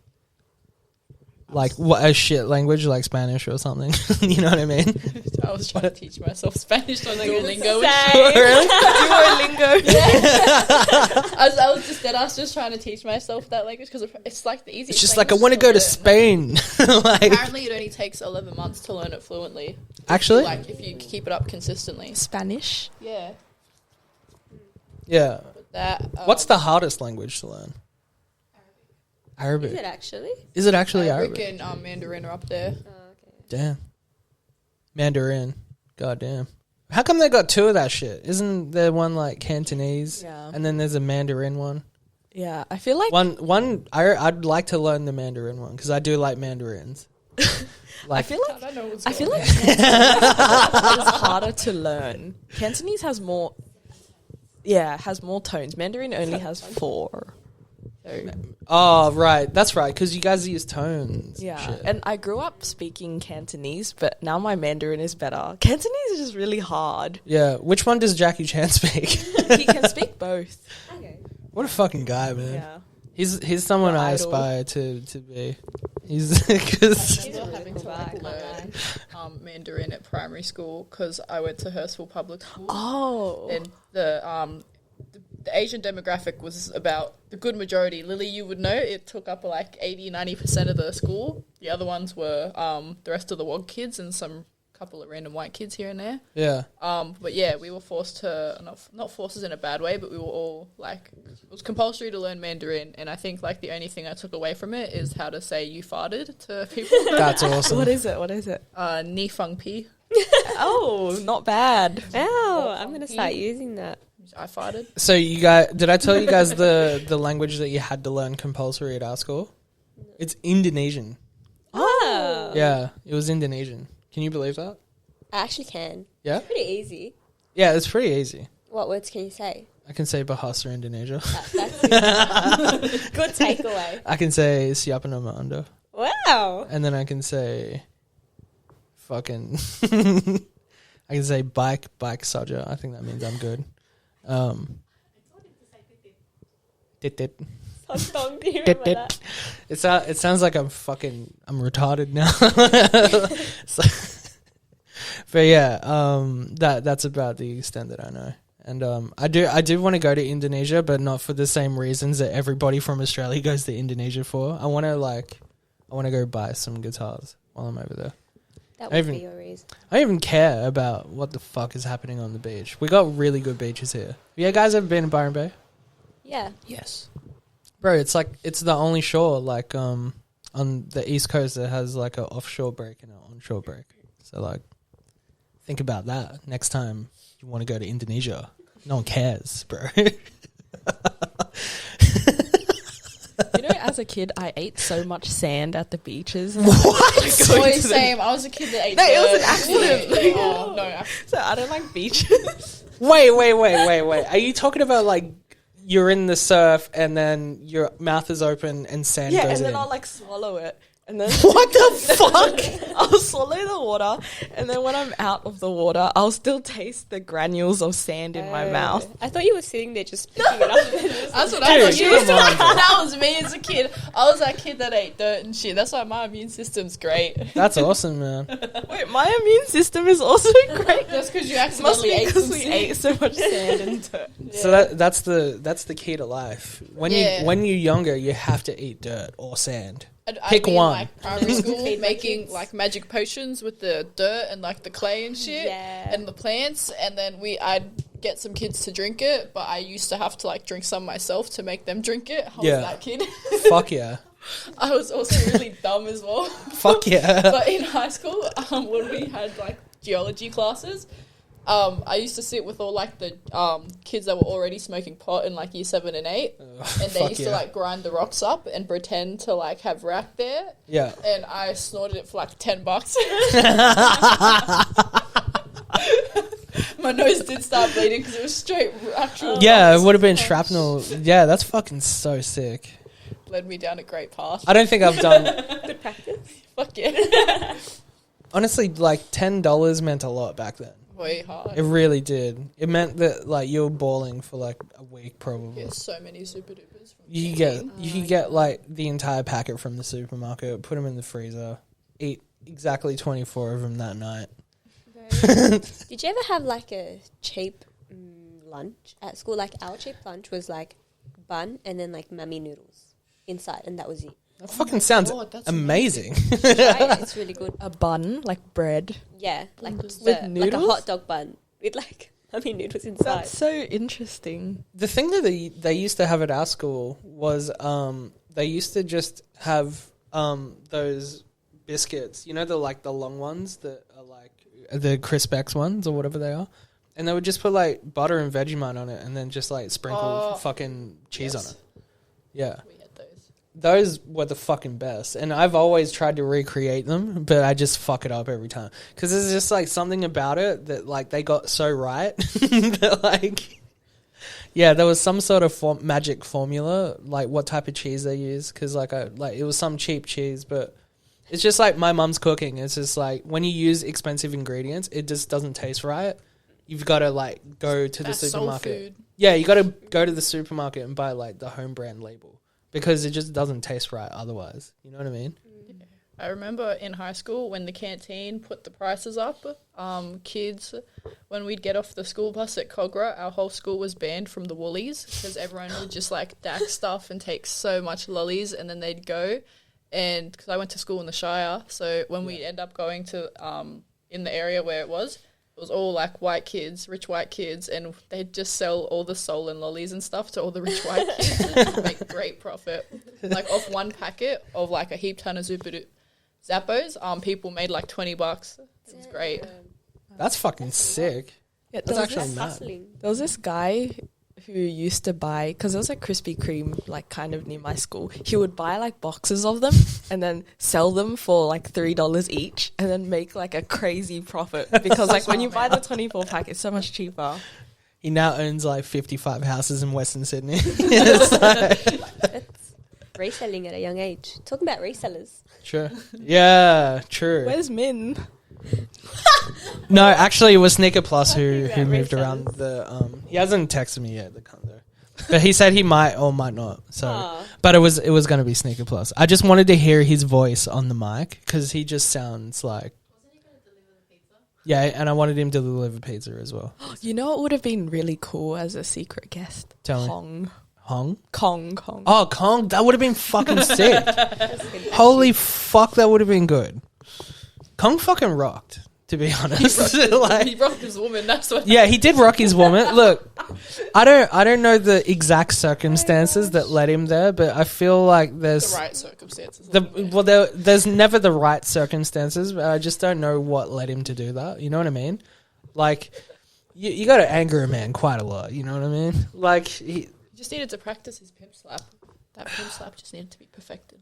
Like what a shit language, like Spanish or something. You know what I mean? I was trying to teach myself Spanish on Duolingo. Really? Duolingo. Yeah. I was just dead ass just trying to teach myself that language because it's like the easiest. It's just like I want to go to Spain. Like, apparently, it only takes 11 months to learn it fluently. Actually, like if you keep it up consistently. Spanish? Yeah. Yeah. That. What's the hardest language to learn? Arabic. Is it actually? Is it actually Arabic Arabic? and Mandarin are up there. Oh, okay. Damn. Mandarin. God damn. How come they got two of that shit? Isn't there one like Cantonese? Yeah. And then there's a Mandarin one. Yeah, I feel like I'd like to learn the Mandarin one because I do like mandarins. I feel like I don't know what's I feel going like Cantonese is harder to learn. Cantonese has more. Yeah, has more tones. Mandarin only has 4. So, Oh, right. That's right. Because you guys use tones. yeah, Shit. and I grew up speaking Cantonese, but now my Mandarin is better. Cantonese is just really hard. Yeah. Which one does Jackie Chan speak? He can speak both. Okay. What a fucking guy, man. Yeah. He's someone The I idol. aspire to be. He's because Still having to like learn Mandarin at primary school because I went to Hurstville Public School. Oh. And the Asian demographic was about the good majority. Lily, you would know, it took up like 80-90% of the school. The other ones were the rest of the WOG kids and some couple of random white kids here and there. yeah. But yeah, we were forced to, not forced as in a bad way, but we were all like, it was compulsory to learn Mandarin. And I think like the only thing I took away from it is how to say you farted to people. That's awesome. What is it? Ni feng pi. Oh, not bad. Oh, I'm gonna start using that. I farted. So you guys, did I tell you guys the language that you had to learn compulsory at our school? It's Indonesian. Oh. Yeah, it was Indonesian. Can you believe that? I actually can. Yeah? It's pretty easy. Yeah, it's pretty easy. What words can you say? I can say Bahasa Indonesia. That's it. Good takeaway. I can say Siapa nama Anda. Wow. And then I can say fucking I can say bike saja. I think that means I'm good. Tit tit. Song, do you remember that? It sounds like I'm retarded now. So, but yeah, that's about the extent that I know. And I do want to go to Indonesia, but not for the same reasons that everybody from Australia goes to Indonesia for. I want to go buy some guitars while I'm over there. That would be your reason. I don't even care about what the fuck is happening on the beach. We got really good beaches here. Yeah, guys ever been in Byron Bay? Yeah. Yes. Bro, it's the only shore like on the East Coast that has like an offshore break and an onshore break. So like think about that next time you want to go to Indonesia. No one cares, bro. You know, as a kid, I ate so much sand at the beaches. Boy, same. I was a kid that ate No, it was dirt. an accident. Oh, no. So I don't like beaches. Wait. Are you talking about like you're in the surf and then your mouth is open and sand Yeah, goes and then in? I'll like swallow it. And then What the fuck? I'll swallow the water, and then when I'm out of the water, I'll still taste the granules of sand in my mouth. I thought you were sitting there just picking it up. That's what I was. Dude, come on, bro. That was me as a kid. I was that kid that ate dirt and shit. That's why my immune system's great. That's awesome, man. Wait, my immune system is also great. Just because you Must accidentally be ate because some we seed. ate so much sand and dirt. So that's the key to life. When you're younger, you have to eat dirt or sand. I'd Pick be one. In, like, primary school, Feed my making kids. like magic potions with the dirt and like the clay and shit, Yeah. and the plants, and then I'd get some kids to drink it, but I used to have to like drink some myself to make them drink it. I was that kid. Fuck yeah. I was also really dumb as well. Fuck yeah. But in high school, when we had like geology classes, I used to sit with all like the kids that were already smoking pot in like year 7 and 8, and they used to like grind the rocks up and pretend to like have rack there. Yeah. And I snorted it for like $10. My nose did start bleeding because it was straight actual. Yeah, it rocks. would have been shrapnel. Yeah, that's fucking so sick. Led me down a great path. I don't think I've done. Good practice. Fuck yeah. Honestly, like $10 meant a lot back then. Way hard. It really did. It meant that like you were balling for like a week probably. Get so many super dupers. From You canteen. could get like the entire packet from the supermarket, put them in the freezer, eat exactly 24 of them that night. Did you ever have like a cheap lunch at school? Like our cheap lunch was like bun and then like mummy noodles inside, and that was it. That fucking sounds God, that's amazing. Try it, it's really good. A bun, like bread. Yeah, like With like a noodles? hot dog bun with like mummy noodles inside. That's so interesting. The thing that they used to have at our school was they used to just have those biscuits, you know, the like the long ones that are like the Crispex ones or whatever they are, and they would just put like butter and Vegemite on it and then just like sprinkle fucking cheese on it. Yeah. We had those. Those were the fucking best, and I've always tried to recreate them, but I just fuck it up every time because there's just like something about it that like they got so right that like yeah, there was some sort of magic formula, like what type of cheese they use, because like it was some cheap cheese, but it's just like my mum's cooking. It's just like when you use expensive ingredients, it just doesn't taste right. You've got to like go to the That's soul supermarket. food. Yeah, you got to go to the supermarket and buy like the home brand label because it just doesn't taste right otherwise. You know what I mean? I remember in high school when the canteen put the prices up, kids, when we'd get off the school bus at Cogra, our whole school was banned from the Woolies because everyone would just like dack stuff and take so much lollies, and then they'd go. And because I went to school in the Shire, so when we'd end up going to in the area where it was all like white kids, rich white kids, and they'd just sell all the Sol and lollies and stuff to all the rich white kids and make great profit. Like off one packet of like a heap ton of Zappos, people made like $20. It was great. That's fucking sick. Yeah, That's actually mad. Hustling. There was this guy who used to buy, because there was a Krispy Kreme like kind of near my school. He would buy like boxes of them and then sell them for like $3 each and then make like a crazy profit because like when you buy the 24 pack, it's so much cheaper. He now owns like 55 houses in Western Sydney. That's reselling at a young age. Talking about resellers. True. Yeah, true. Where's Min? No, actually, it was Sneaker Plus who about moved resellers. around the. He hasn't texted me yet, the cunt though. But he said he might or might not. So, Aw. but it was going to be Sneaker Plus. I just wanted to hear his voice on the mic because he just sounds like. Yeah, and I wanted him to deliver pizza as well. You know what would have been really cool as a secret guest? Tell me. Kong. Kong? Kong. Oh, Kong, that would have been fucking sick. Holy fuck, that would have been good. Kong fucking rocked, to be honest. He rocked his woman, that's what. Yeah, he did rock his woman. Look, I don't know the exact circumstances that led him there, but I feel like there's The right circumstances. there's never the right circumstances, but I just don't know what led him to do that. You know what I mean? Like, you got to anger a man quite a lot. You know what I mean? Like, He just needed to practice his pimp slap. That pimp slap just needed to be perfected.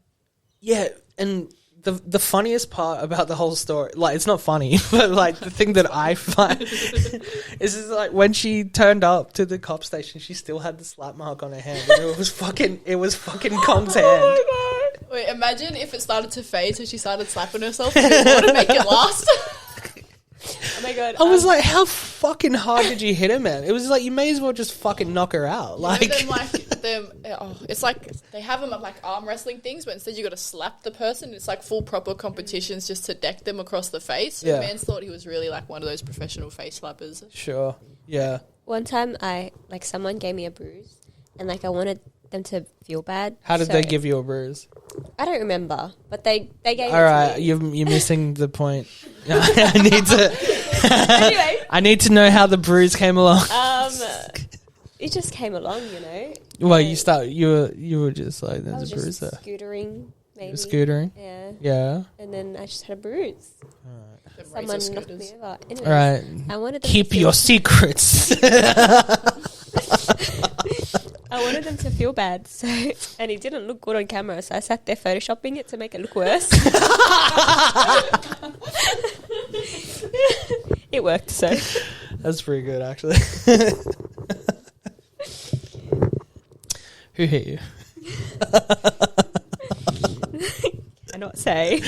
Yeah, and the funniest part about the whole story, like, it's not funny, but like the thing that I find is like when she turned up to the cop station, she still had the slap mark on her hand, and it was fucking Kong's hand. Wait, imagine if it started to fade, so she started slapping herself. She didn't want to make it last. Oh my god. I was like, how fucking hard did you hit her, man? It was like, you may as well just fucking knock her out. Like, it's like they have them at like arm wrestling things, but instead you got to slap the person. It's like full proper competitions just to deck them across the face. Yeah. The man thought he was really like one of those professional face slappers. sure, yeah. One time, someone gave me a bruise, and like I wanted them to feel bad. How did so they give you a bruise? I don't remember, but they gave. All right, it to me. you're missing the point. I need to. Anyway. I need to know how the bruise came along. It just came along, you know. Well, you were just like, I there's was a bruise just there. scootering, maybe. You were scootering? Yeah. Yeah. And then I just had a bruise. Them Someone razor knocked me scooters. over. Anyways, All right. I wanted them Keep to feel, your secrets. I wanted them to feel bad, so and it didn't look good on camera, so I sat there photoshopping it to make it look worse. It worked, so. That's pretty good, actually. Who hit you? Cannot say.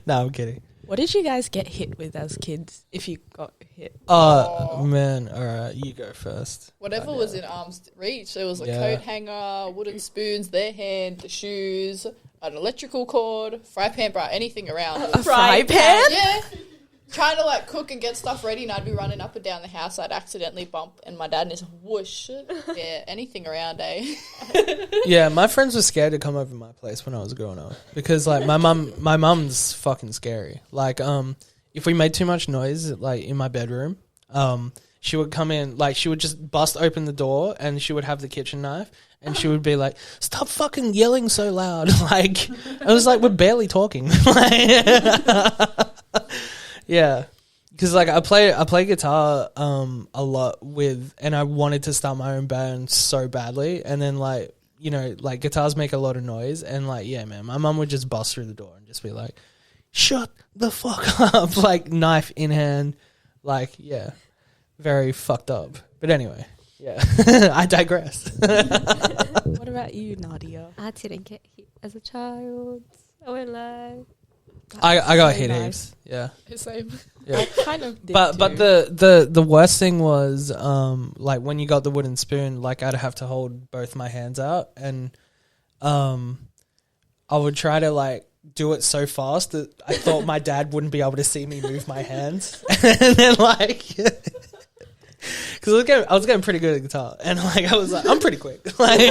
No, I'm kidding. What did you guys get hit with as kids? If you got hit, Oh, man. All right, you go first. Whatever was in arm's reach. There was a Yeah. coat hanger, wooden spoons, their hand, the shoes, an electrical cord, fry pan, bra, anything around. a fry pan? Yeah. Trying to like cook and get stuff ready, and I'd be running up and down the house. I'd accidentally bump, and my dad just whoosh. Yeah, anything around, eh? Yeah, my friends were scared to come over to my place when I was growing up because, like, my mum's fucking scary. Like, if we made too much noise, like in my bedroom, she would come in, like, she would just bust open the door, and she would have the kitchen knife, and she would be like, "Stop fucking yelling so loud!" Like, I was like, we're barely talking. Yeah. Because, like, I play guitar a lot with, and I wanted to start my own band so badly, and then, like, you know, like, guitars make a lot of noise, and, like, yeah, man, my mum would just bust through the door and just be like, "Shut the fuck up," like, knife in hand, like, yeah, very fucked up. But anyway, yeah, I digress. What about you, Nadia? I didn't get hit as a child. I won't lie. I got so hit nice. heaps, yeah. Same. Yeah. I kind of did But too. the worst thing was like when you got the wooden spoon, like I'd have to hold both my hands out, and I would try to like do it so fast that I thought my dad wouldn't be able to see me move my hands, and then like because I was getting pretty good at guitar, and like I was like, I'm pretty quick, like.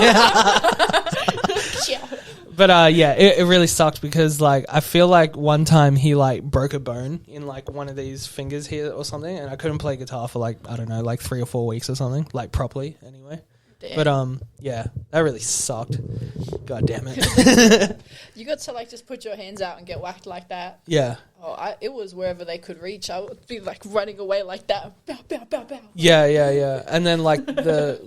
But yeah, it really sucked because like I feel like one time he like broke a bone in like one of these fingers here or something, and I couldn't play guitar for like, I don't know, like 3 or 4 weeks or something, like properly anyway. Damn. But yeah, that really sucked. God damn it. You got to like just put your hands out and get whacked like that. Yeah. Oh, it was wherever they could reach. I would be like running away like that. Bow, bow, bow, bow. Yeah. And then like the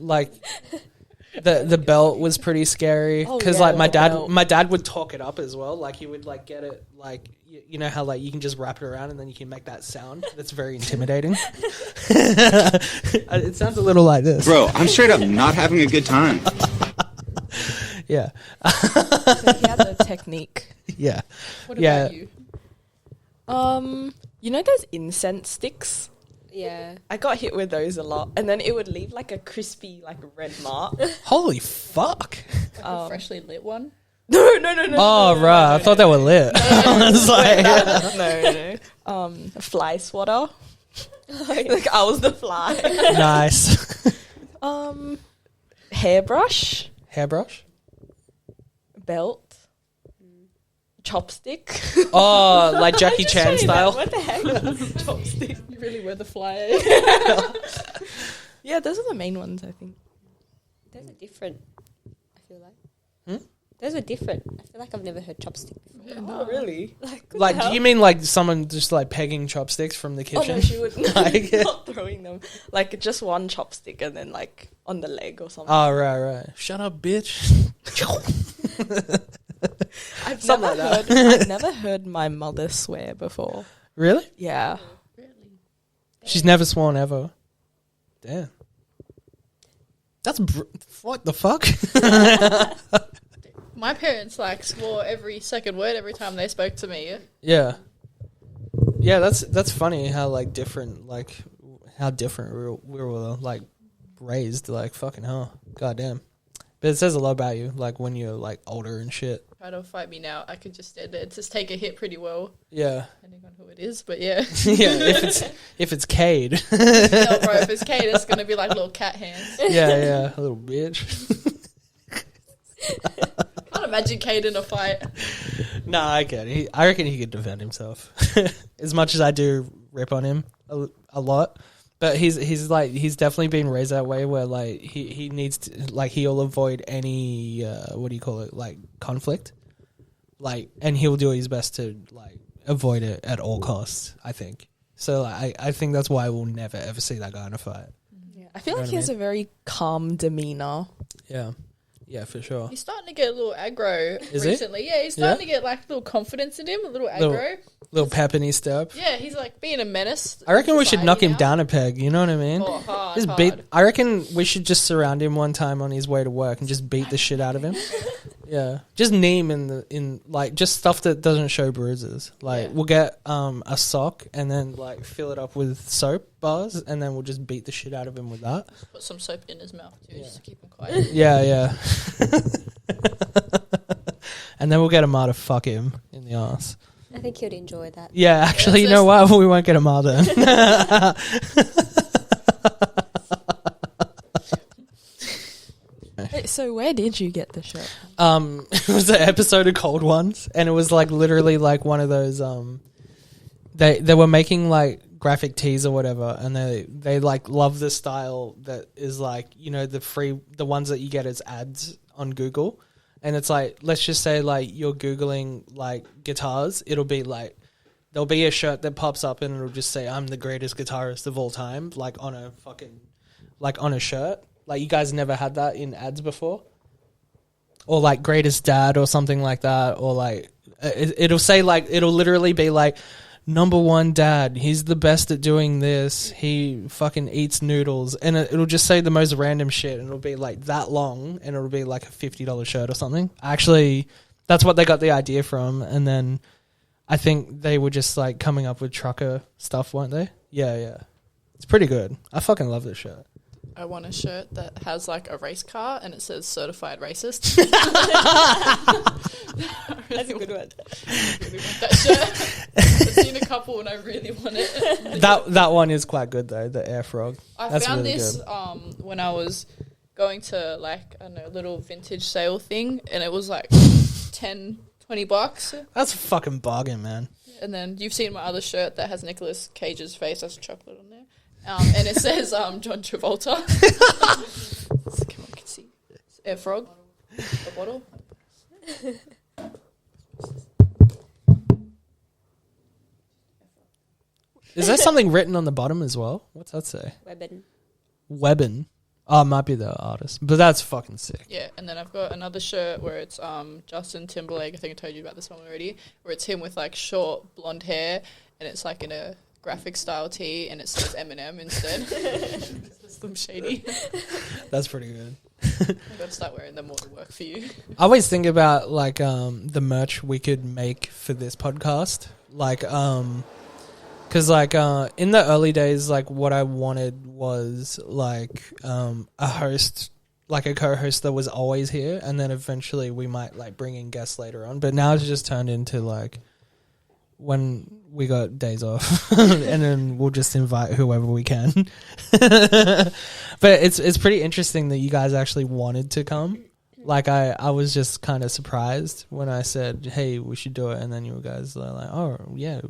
belt was pretty scary because like my dad would talk it up as well. Like he would like get it like you know how like you can just wrap it around and then you can make that sound. That's very intimidating. It sounds a little like this. Bro, I'm straight up not having a good time. Yeah. So he had the technique. Yeah. What Yeah. about you? You know those incense sticks? Yeah. I got hit with those a lot, and then it would leave like a crispy, like red mark. Holy fuck. Like a freshly lit one? No. Oh, right. I thought they were lit. I was like, No. A fly swatter. Like I was the fly. nice. Hairbrush, Hairbrush? belt, chopstick. Oh, like Jackie Chan style? What the heck? Chopstick. You really were the fly. Yeah, those are the main ones, I think. Those are different, I feel like. Hmm? Those are different. I feel like I've never heard chopstick before. Oh, really? Like, do you mean like someone just like pegging chopsticks from the Oh, kitchen? no, she would Like- not throwing them. Like, just one chopstick and then, like, on the leg or something. Oh, right. Shut up, bitch. I've never heard my mother swear before. Really? Yeah. She's never sworn ever. Damn. That's what the fuck? My parents like swore every second word every time they spoke to me. Yeah. Yeah, that's funny how like different we were like raised, like fucking hell. Goddamn. But it says a lot about you, like when you're like older and shit. Try to fight me now, I could just stand there, just take a hit pretty well. Yeah. Depending on who it is, but yeah. Yeah, if it's Cade. No, bro, if it's Cade, it's gonna be like little cat hands. Yeah, a little bitch. Can't imagine Cade in a fight. Nah, I get it. I reckon he could defend himself. As much as I do rip on him a lot. But he's definitely been raised that way where like he needs to, like, he'll avoid any like conflict, like, and he'll do his best to like avoid it at all costs, I think. So like, I think that's why we'll never ever see that guy in a fight. Yeah, I feel like he has a very calm demeanor. Yeah, for sure. He's starting to get a little aggro Is recently. he? Yeah, he's starting to get like a little confidence in him, a little aggro. Little pep in his step. Yeah, he's like being a menace. I reckon we should knock him down a peg. You know what I mean? Oh, hard. I reckon we should just surround him one time on his way to work and just beat the shit out of him. Yeah, just knee him in like just stuff that doesn't show bruises. Like we'll get a sock and then like fill it up with soap bars and then we'll just beat the shit out of him with that. Put some soap in his mouth too, just to keep him quiet. Yeah. And then we'll get Amar to fuck him in the ass. I think he'd enjoy that. Yeah, actually, you know what? We won't get Amar then. So where did you get the shirt? It was an episode of Cold Ones, and it was like literally like one of those. They were making like graphic tees or whatever, and they like love the style that is like, you know, the ones that you get as ads on Google, and it's like, let's just say like you're Googling like guitars, it'll be like there'll be a shirt that pops up and it'll just say I'm the greatest guitarist of all time, like on a fucking like on a shirt. Like, you guys never had that in ads before? Or, like, greatest dad or something like that. Or, like, it'll say, like, it'll literally be, like, number one dad. He's the best at doing this. He fucking eats noodles. And it'll just say the most random shit. And it'll be, like, that long. And it'll be, like, a $50 shirt or something. Actually, that's what they got the idea from. And then I think they were just, like, coming up with trucker stuff, weren't they? Yeah. It's pretty good. I fucking love this shirt. I want a shirt that has like a race car and it says certified racist. That's a good one. I really want that shirt. I've seen a couple and I really want it. That one is quite good though, the Air Frog. I found really this when I was going to like a little vintage sale thing, and it was like $10-20. That's a fucking bargain, man. And then you've seen my other shirt that has Nicolas Cage's face as chocolate on there. And it says John Travolta. Come on, you can see. It's Air Frog. A bottle. Is there something written on the bottom as well? What's that say? Webbin. Oh, it might be the artist. But that's fucking sick. Yeah, and then I've got another shirt where it's Justin Timberlake. I think I told you about this one already. Where it's him with like short blonde hair, and it's like in a graphic style tee, and it says Eminem instead. It's Slim Shady. That's pretty good. I've got to start wearing them more to work for you. I always think about like the merch we could make for this podcast, like because like in the early days, like what I wanted was like a host, like a co-host that was always here, and then eventually we might like bring in guests later on. But now it's just turned into like when we got days off and then we'll just invite whoever we can. But it's pretty interesting that you guys actually wanted to come. Like I was just kind of surprised when I said, hey, we should do it, and then you guys are like, oh yeah.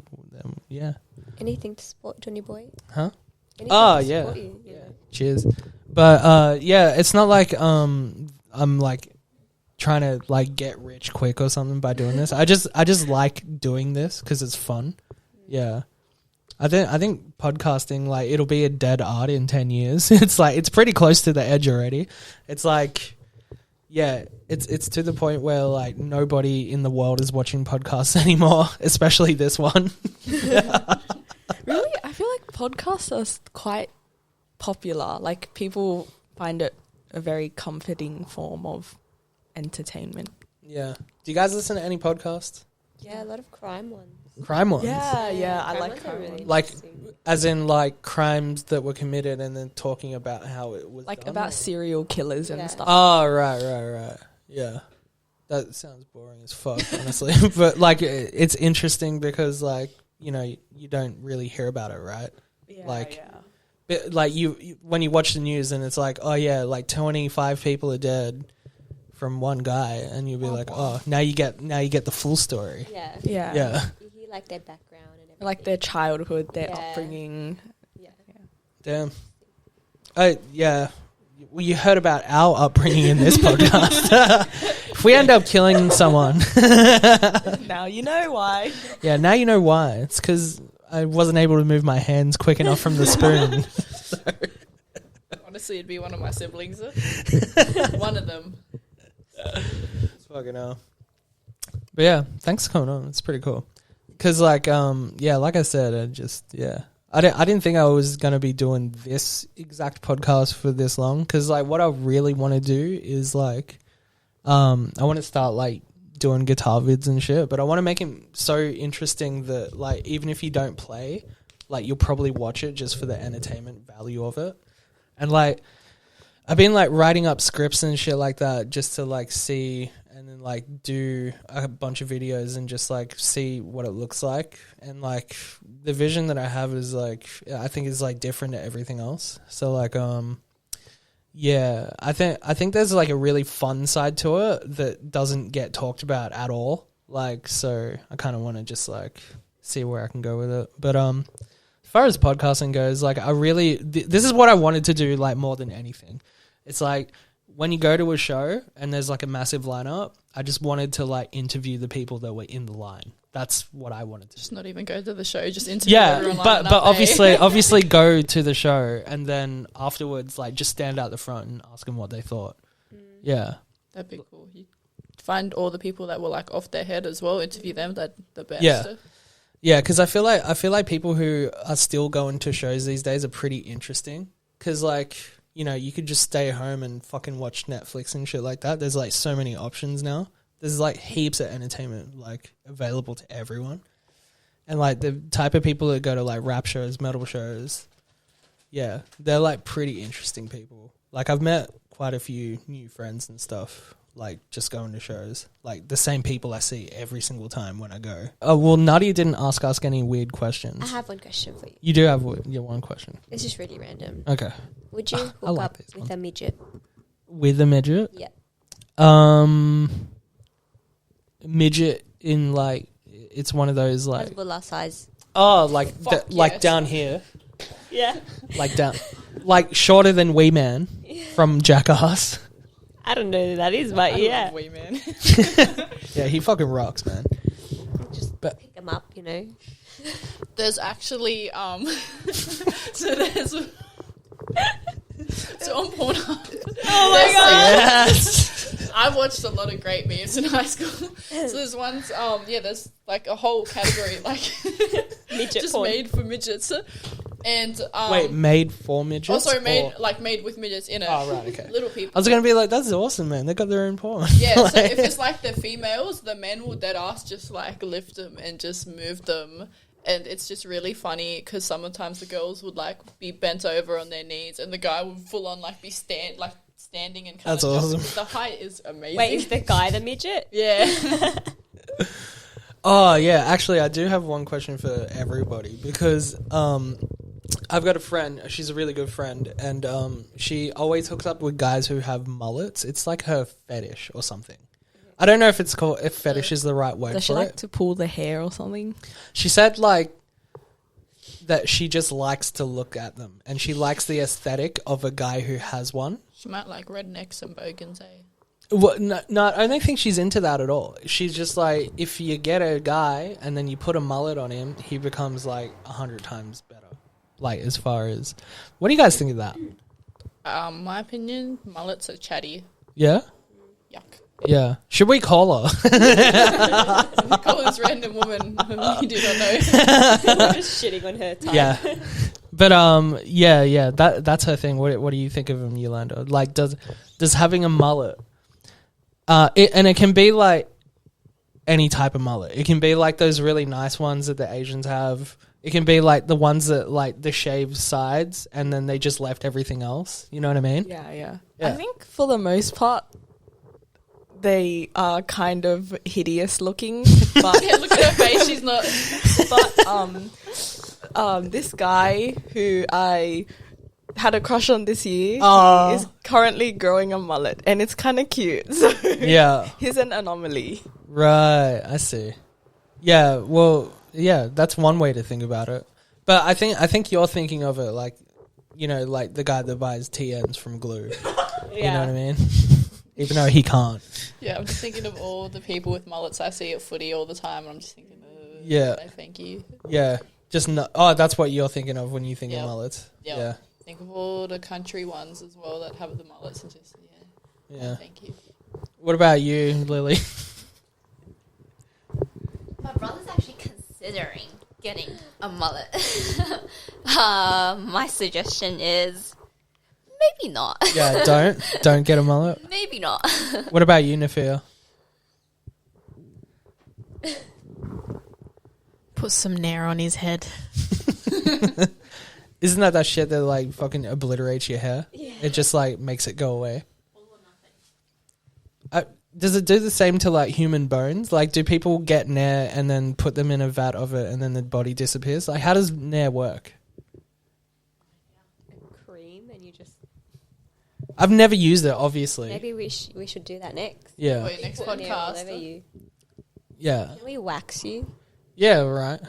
Anything to support Johnny Boy? Huh? Anything Oh to yeah. support you, you know? Cheers. But yeah, it's not like I'm like trying to like get rich quick or something by doing this. I just like doing this because it's fun. Yeah, I think podcasting, like, it'll be a dead art in 10 years. It's like it's pretty close to the edge already. It's like it's to the point where like nobody in the world is watching podcasts anymore, especially this one. Really? I feel like podcasts are quite popular. Like people find it a very comforting form of entertainment. Yeah. Do you guys listen to any podcasts? Yeah, a lot of crime ones. Crime ones? Yeah, I like ones are crime really ones. Like, interesting. as in like crimes that were committed and then talking about how it was Like done, about or- serial killers Yeah. and stuff. Oh, right. Yeah. That sounds boring as fuck, honestly. But like, it's interesting because like, you know, you don't really hear about it, right? like- But like you when you watch the news and it's like, oh yeah, like 25 people are dead from one guy, and you'll be like, oh, now you get the full story. Yeah. Yeah. You hear like their background and everything. Like their childhood, their Yeah. upbringing. Yeah. Damn. Yeah. Well, you heard about our upbringing in this podcast. If we end up killing someone, Now you know why. yeah, now you know why. It's because I wasn't able to move my hands quick enough from the spoon. Honestly, it'd be one of my siblings. One of them. It's fucking hell. But yeah, thanks for coming on. It's pretty cool. Because like, like I said, I didn't think I was going to be doing this exact podcast for this long. Because like what I really want to do is like, I want to start like doing guitar vids and shit. But I want to make it so interesting that like, even if you don't play, like you'll probably watch it just for the entertainment value of it. And like, I've been like writing up scripts and shit like that just to like see and then like do a bunch of videos and just like see what it looks like. And like the vision that I have is like, I think is like different to everything else. So like, yeah, I think there's like a really fun side to it that doesn't get talked about at all. Like, so I kind of want to just like see where I can go with it. But, as far as podcasting goes, like I really, this is what I wanted to do like more than anything. It's like when you go to a show and there's like a massive lineup, I just wanted to like interview the people that were in the line. That's what I wanted to Just do. not even go to the show, just interview Yeah, everyone. but lining up, obviously go to the show and then afterwards like just stand out the front and ask them what they thought. Yeah. That'd be cool. You find all the people that were like off their head as well, interview them. That the best. Yeah, because I feel like people who are still going to shows these days are pretty interesting. Because like, you know, you could just stay home and fucking watch Netflix and shit like that. There's like so many options now. There's like heaps of entertainment like available to everyone. And like the type of people that go to like rap shows, metal shows, yeah, they're like pretty interesting people. Like I've met quite a few new friends and stuff. Like just going to shows, like the same people I see every single time when I go. Oh well, Nadia didn't ask us any weird questions. I have one question for you. You do have one question. It's just really random. Okay, Would you I hook like up this with one. a midget? with a midget. Yeah. Midget in like it's one of those like Hezbollah size. like Fuck like yes. down here, Yeah. like down, like shorter than Wee Man from Jackass. I don't know who that is, but I yeah. love Wee Man. Yeah, he fucking rocks, man. Just But- pick them up, you know. There's actually so there's so on Pornhub. Oh my god! Yes. I watched a lot of great memes in high school. So there's ones there's like a whole category like Midget just porn. made for midgets. And Wait, made for midgets? oh sorry, made or- made with midgets in it. Oh, right, okay. Little I people. was gonna be like, that's awesome, man. They got their own porn. Yeah, so if it's like the females, the men will dead ass just like lift them and just move them. And it's just really funny because sometimes the girls would like be bent over on their knees and the guy would full on like be standing and kind That's of awesome. The height is amazing. Wait, is the guy the midget? Yeah. Oh yeah, actually, I do have one question for everybody because I've got a friend. She's a really good friend, and she always hooks up with guys who have mullets. It's like her fetish or something. I don't know if fetish is the right word Does she for like it. to pull the hair or something? She said like that she just likes to look at them, and she likes the aesthetic of a guy who has one. She might like rednecks and bogans, eh? Well, no, I don't think she's into that at all. She's just like, if you get a guy and then you put a mullet on him, he becomes like 100 times better. Like, as far as... What do you guys think of that? My opinion, mullets are chatty. Yeah? Yeah. Should we call her? Call this random woman whom you do not know. We're just shitting on her time. Yeah. But yeah. That's her thing. What do you think of him, Yolanda? Like, does having a mullet, and it can be like any type of mullet. It can be like those really nice ones that the Asians have. It can be like the ones that like the shaved sides and then they just left everything else. You know what I mean? Yeah. I think for the most part, they are kind of hideous looking. But Yeah, look at her face. She's not. But this guy who I had a crush on this year is currently growing a mullet, and it's kind of cute. So Yeah. he's an anomaly. Right. I see. Yeah. Well, yeah, that's one way to think about it. But I think you're thinking of it like, you know, like the guy that buys TNs from Glue. You know what I mean? Even though he can't. Yeah, I'm just thinking of all the people with mullets I see at footy all the time, and I'm just thinking, Yeah. no, thank you. Yeah. Just no. Oh, that's what you're thinking of when you think of mullets. Yep. Yeah. Think of all the country ones as well that have the mullets and just, Yeah. thank you. What about you, Lily? My brother's actually considering getting a mullet. My suggestion is maybe not. Yeah, don't get a mullet. Maybe not. What about you, Nafia? Put some nair on his head. Isn't that shit that like fucking obliterates your hair? Yeah. It just like makes it go away. All or nothing. Does it do the same to like human bones? Like, do people get nair and then put them in a vat of it and then the body disappears? Like, how does nair work? Cream, and you just. I've never used it, obviously. Maybe we should do that next. Yeah. Wait, next Put nail all podcast. over you. Yeah. Can we wax you? Yeah, right.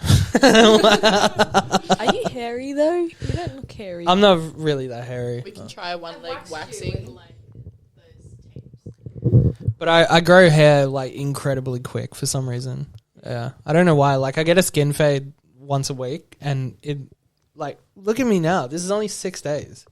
Are you hairy though? You don't look hairy. I'm not really that hairy. We can try one leg waxing. But I grow hair like incredibly quick for some reason. Yeah. I don't know why. Like, I get a skin fade once a week and it, like, look at me now. This is only 6 days.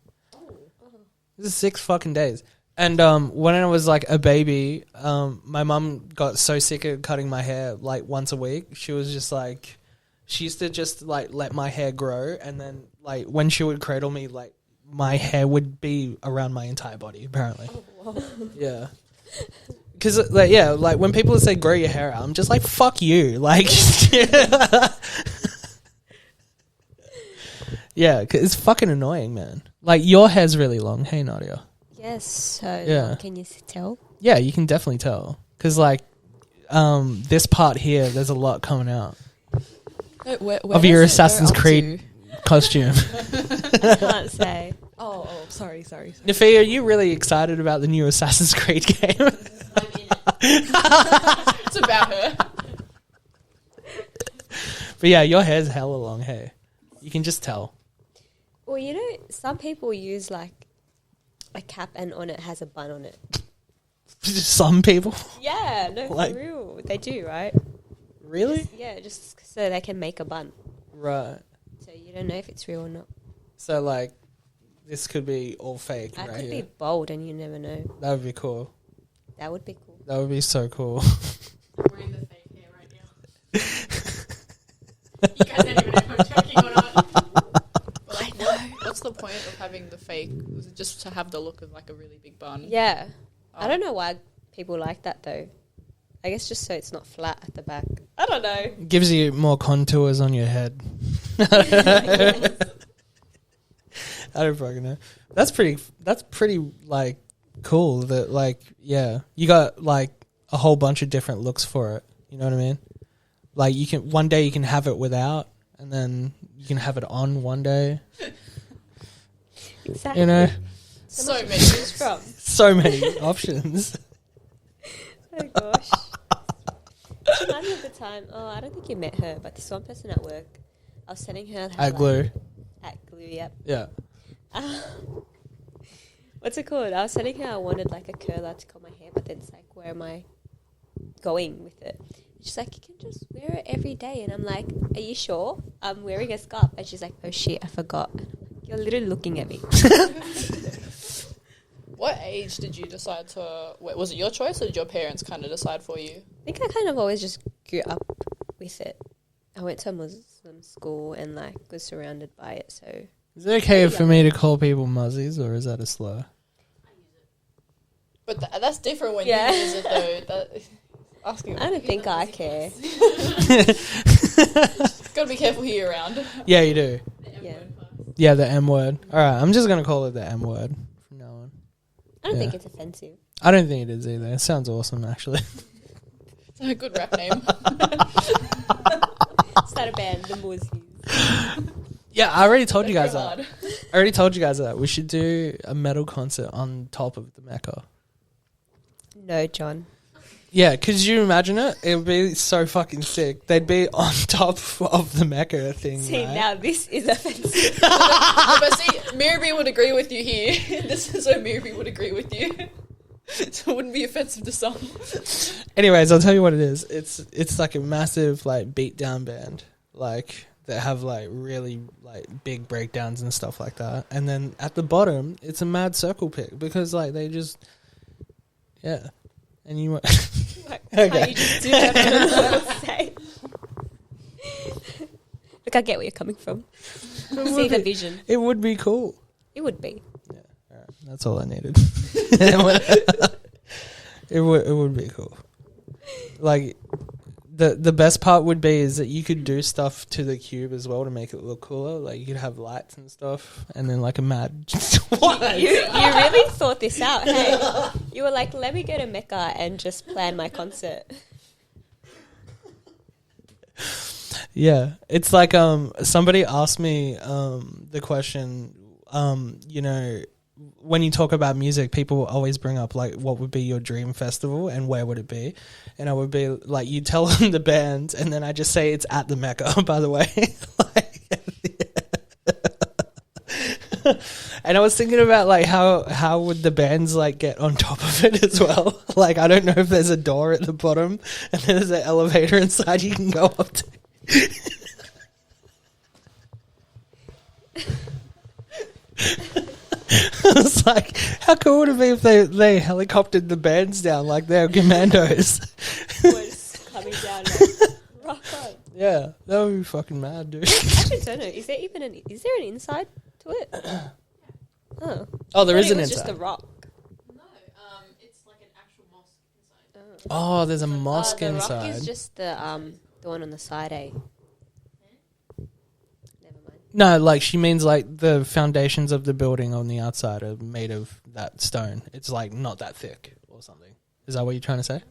This is 6 fucking days. And when I was like a baby, my mum got so sick of cutting my hair like once a week. She was just like, she used to just like let my hair grow, and then like when she would cradle me, like my hair would be around my entire body. Apparently, yeah. Because like like when people say grow your hair out, I'm just like fuck you, like yeah, 'cause it's fucking annoying, man. Like your hair's really long. Hey, Nadia. Yes. So Yeah. can you tell? Yeah, you can definitely tell. Because, like, this part here, there's a lot coming out Where of your does it go Assassin's up Creed costume. I can't say. Oh, sorry. Nafia, are you really excited about the new Assassin's Creed game? It's about her. But yeah, your hair's hella long, hey. You can just tell. Well, you know, some people use like a cap and on it has a bun on it. Some people. Yeah, no, Like- for real. They do, right? Really? Yeah, just so they can make a bun. Right. So you don't know if it's real or not. So, like, this could be all fake I right could here. be bold and you never know. That would be cool. That would be cool. That would be so cool. I'm wearing the fake hair right now. You guys don't even know if I'm joking or not. But like, what's the point of having the fake? Was it just to have the look of like a really big bun? Yeah. I Oh. don't know why people like that though. I guess just so it's not flat at the back. I don't know. Gives you more contours on your head. I don't fucking know. That's pretty like cool that like, yeah, you got like a whole bunch of different looks for it. You know what I mean? Like you can, one day you can have it without and then you can have it on one day. Exactly. You know, So many. Choose from. so many options. Oh gosh. She reminded me of the time. Oh, I don't think you met her, but this one person at work. I was telling her how At Glue. At Glue, yep. Yeah. What's it called? I was telling her I wanted like a curler to curl my hair, but then it's like, where am I going with it? She's like, you can just wear it every day, and I'm like, are you sure? I'm wearing a scarf, and she's like, oh shit, I forgot. And I'm like, you're literally looking at me. What age did you decide to? Was it your choice, or did your parents kind of decide for you? I think I kind of always just grew up with it. I went to a Muslim school and like was surrounded by it. So is it okay for me to call people muzzies, or is that a slur? But that's different when you use it, though. Asking. I don't think I care. Gotta be careful who you're around. Yeah, you do. Yeah. Yeah, the M word. All right, I'm just gonna call it the M word from now on. I don't think it's offensive. I don't think it is either. It sounds awesome, actually. It's a good rap name. Start a band, the Muzzies. Yeah, I already told you guys Hard. that. I already told you guys that. We should do a metal concert on top of the Mecca. No, John. Yeah, could you imagine it? It would be so fucking sick. They'd be on top of the Mecca thing. See, right? now this is offensive. But see, Mirabee would agree with you here. This is where Mirabee would agree with you. So it wouldn't be offensive to some. Anyways, I'll tell you what it is. It's like a massive like beatdown band, like that have like really like big breakdowns and stuff like that. And then at the bottom, it's a mad circle pick because like they just and you Okay. You just do that say. Look, I get where you're coming from. See the vision. It would be cool. It would be. Yeah, all right. That's all I needed. It would be cool. Like the best part would be is that you could do stuff to the cube as well to make it look cooler. Like you could have lights and stuff, and then like a mad. What? You really thought this out, hey? You were like, let me go to Mecca and just plan my concert. Yeah, it's like somebody asked me the question, you know, when you talk about music, people always bring up like what would be your dream festival and where would it be, and I would be like, you tell them the band, and then I just say it's at the Mecca. By the way, and I was thinking about like how would the bands like get on top of it as well. Like I don't know if there's a door at the bottom and there's an elevator inside you can go up to. It's like, how cool would it be if they helicoptered the bands down like they're commandos? Was coming down like, rock on. Yeah, that would be fucking mad, dude. I actually don't know. Is there an inside to it? Oh, there is an It was inside. just a rock. No, it's like an actual mosque inside. Oh, there's a mosque the inside. rock is just the one on the side, eh? Never mind. No, like she means like the foundations of the building on the outside are made of that stone. It's like not that thick or something. Is that what you're trying to say?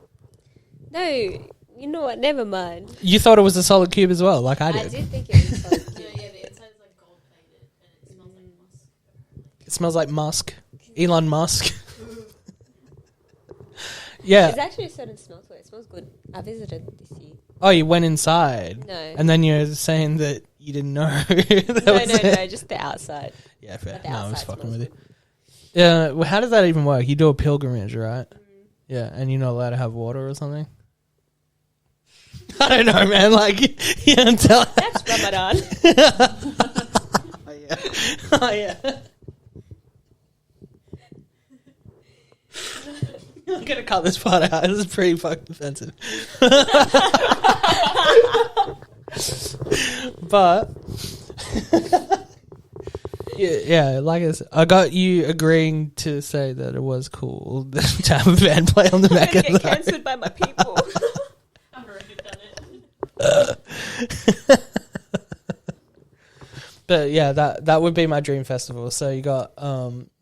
No, you know what? Never mind. You thought it was a solid cube as well, like I did. I did think it was solid. Yeah, the inside is like gold plated and it smells like musk. It smells like Musk. Elon Musk. Yeah. There's actually a certain smell to it. It smells good. I visited this year. Oh, you went inside. No. And then you're saying that you didn't know. No, just the outside. Yeah, fair. But the No, I was outside fucking smells with you. Yeah, well, how does that even work? You do a pilgrimage, right? Yeah, and you're not allowed to have water or something? I don't know, man. Like, you don't tell. That's Ramadan. Oh, yeah. Oh, yeah. I'm going to cut this part out. This is pretty fucking offensive. But, yeah, like I said, I got you agreeing to say that it was cool to have a band play on the I'm Mecca. gonna get cancelled by my people. I've already done it. But yeah, that would be my dream festival. So you got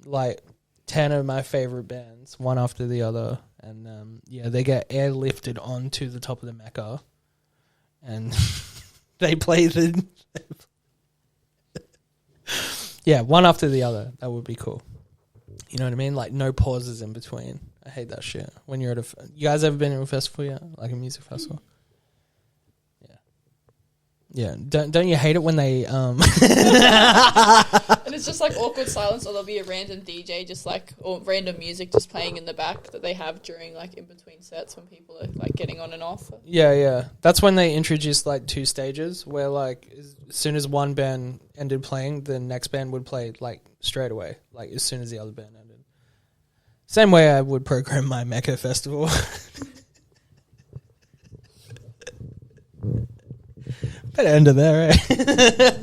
like 10 of my favorite bands, one after the other, and yeah, they get airlifted onto the top of the Mecca, and they play the yeah, one after the other. That would be cool. You know what I mean? Like no pauses in between. I hate that shit. When you're at you guys ever been to a festival yet? Like a music festival? Yeah. Don't you hate it when they And it's just like awkward silence, or there'll be a random DJ just like, or random music just playing in the back that they have during like in between sets when people are like getting on and off. Yeah. That's when they introduced like two stages where like as soon as one band ended playing, the next band would play like straight away, like as soon as the other band ended. Same way I would program my Mecca festival. Better end it there, eh?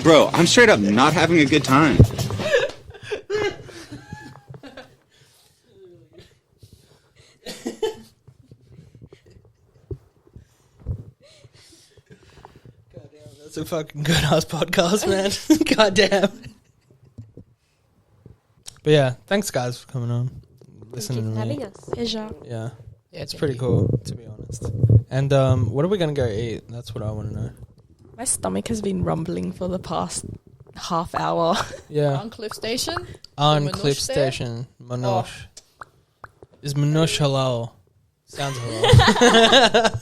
Bro, I'm straight up not having a good time. That's a fucking good ass podcast, man. Goddamn. But yeah, thanks guys for coming on. Listening to me. Having us. Pleasure. Yeah. Yeah, It's pretty cool, to be honest. And what are we going to go eat? That's what I want to know. My stomach has been rumbling for the past half hour. Yeah. On Cliff Station. On The Cliff Manouche there? Station. Manouche. Is Manouche halal? Sounds halal.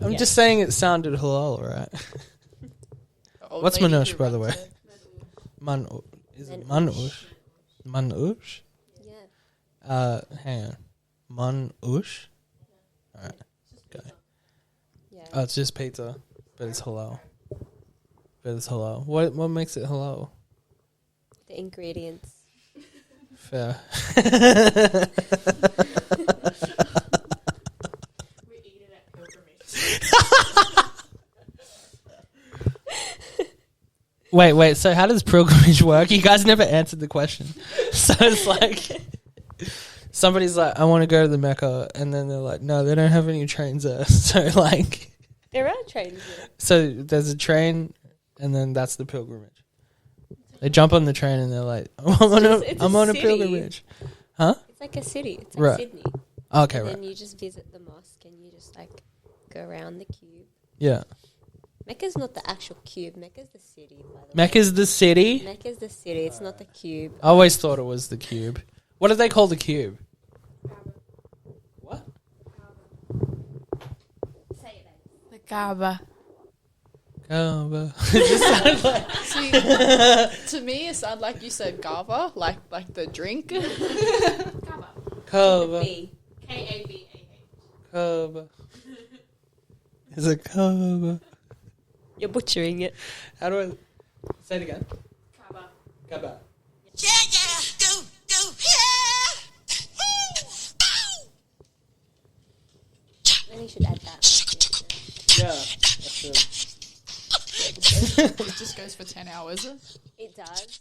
I'm just saying it sounded halal, right? The old What's lady Manouche, who by the runs way? it. Is it Manouche? Manouche? Yeah. Hang on. Manouche? Alright. Okay. Yeah. Oh, it's just pizza, but it's halal. But it's halal. What makes it halal? The ingredients. Fair. Wait. So how does pilgrimage work? You guys never answered the question. So it's like somebody's like, I want to go to the Mecca, and then they're like, no, they don't have any trains there. So like, There are trains there. so there's a train, and then that's the pilgrimage. They jump on the train and they're like, It's a I'm on a city. pilgrimage. Huh? It's like a city. It's like Right. Sydney. Okay, And right. then you just visit the mosque and you just like go around the cube. Yeah. Mecca's not the actual cube. Mecca's the city, by the way. Mecca's the city? Mecca's the city. It's not the cube. I always thought it was the cube. What do they call the cube? What? The Kaaba. Kaaba. It just sounded like... See, to me, it sounded like you said Gava, like the drink. Kaaba. B. Kaaba. Is it Kaaba? You're butchering it. How do I... Say it again. Kaaba. Kaaba. Then you should add that. Yeah. That's it. It just goes for 10 hours. It does.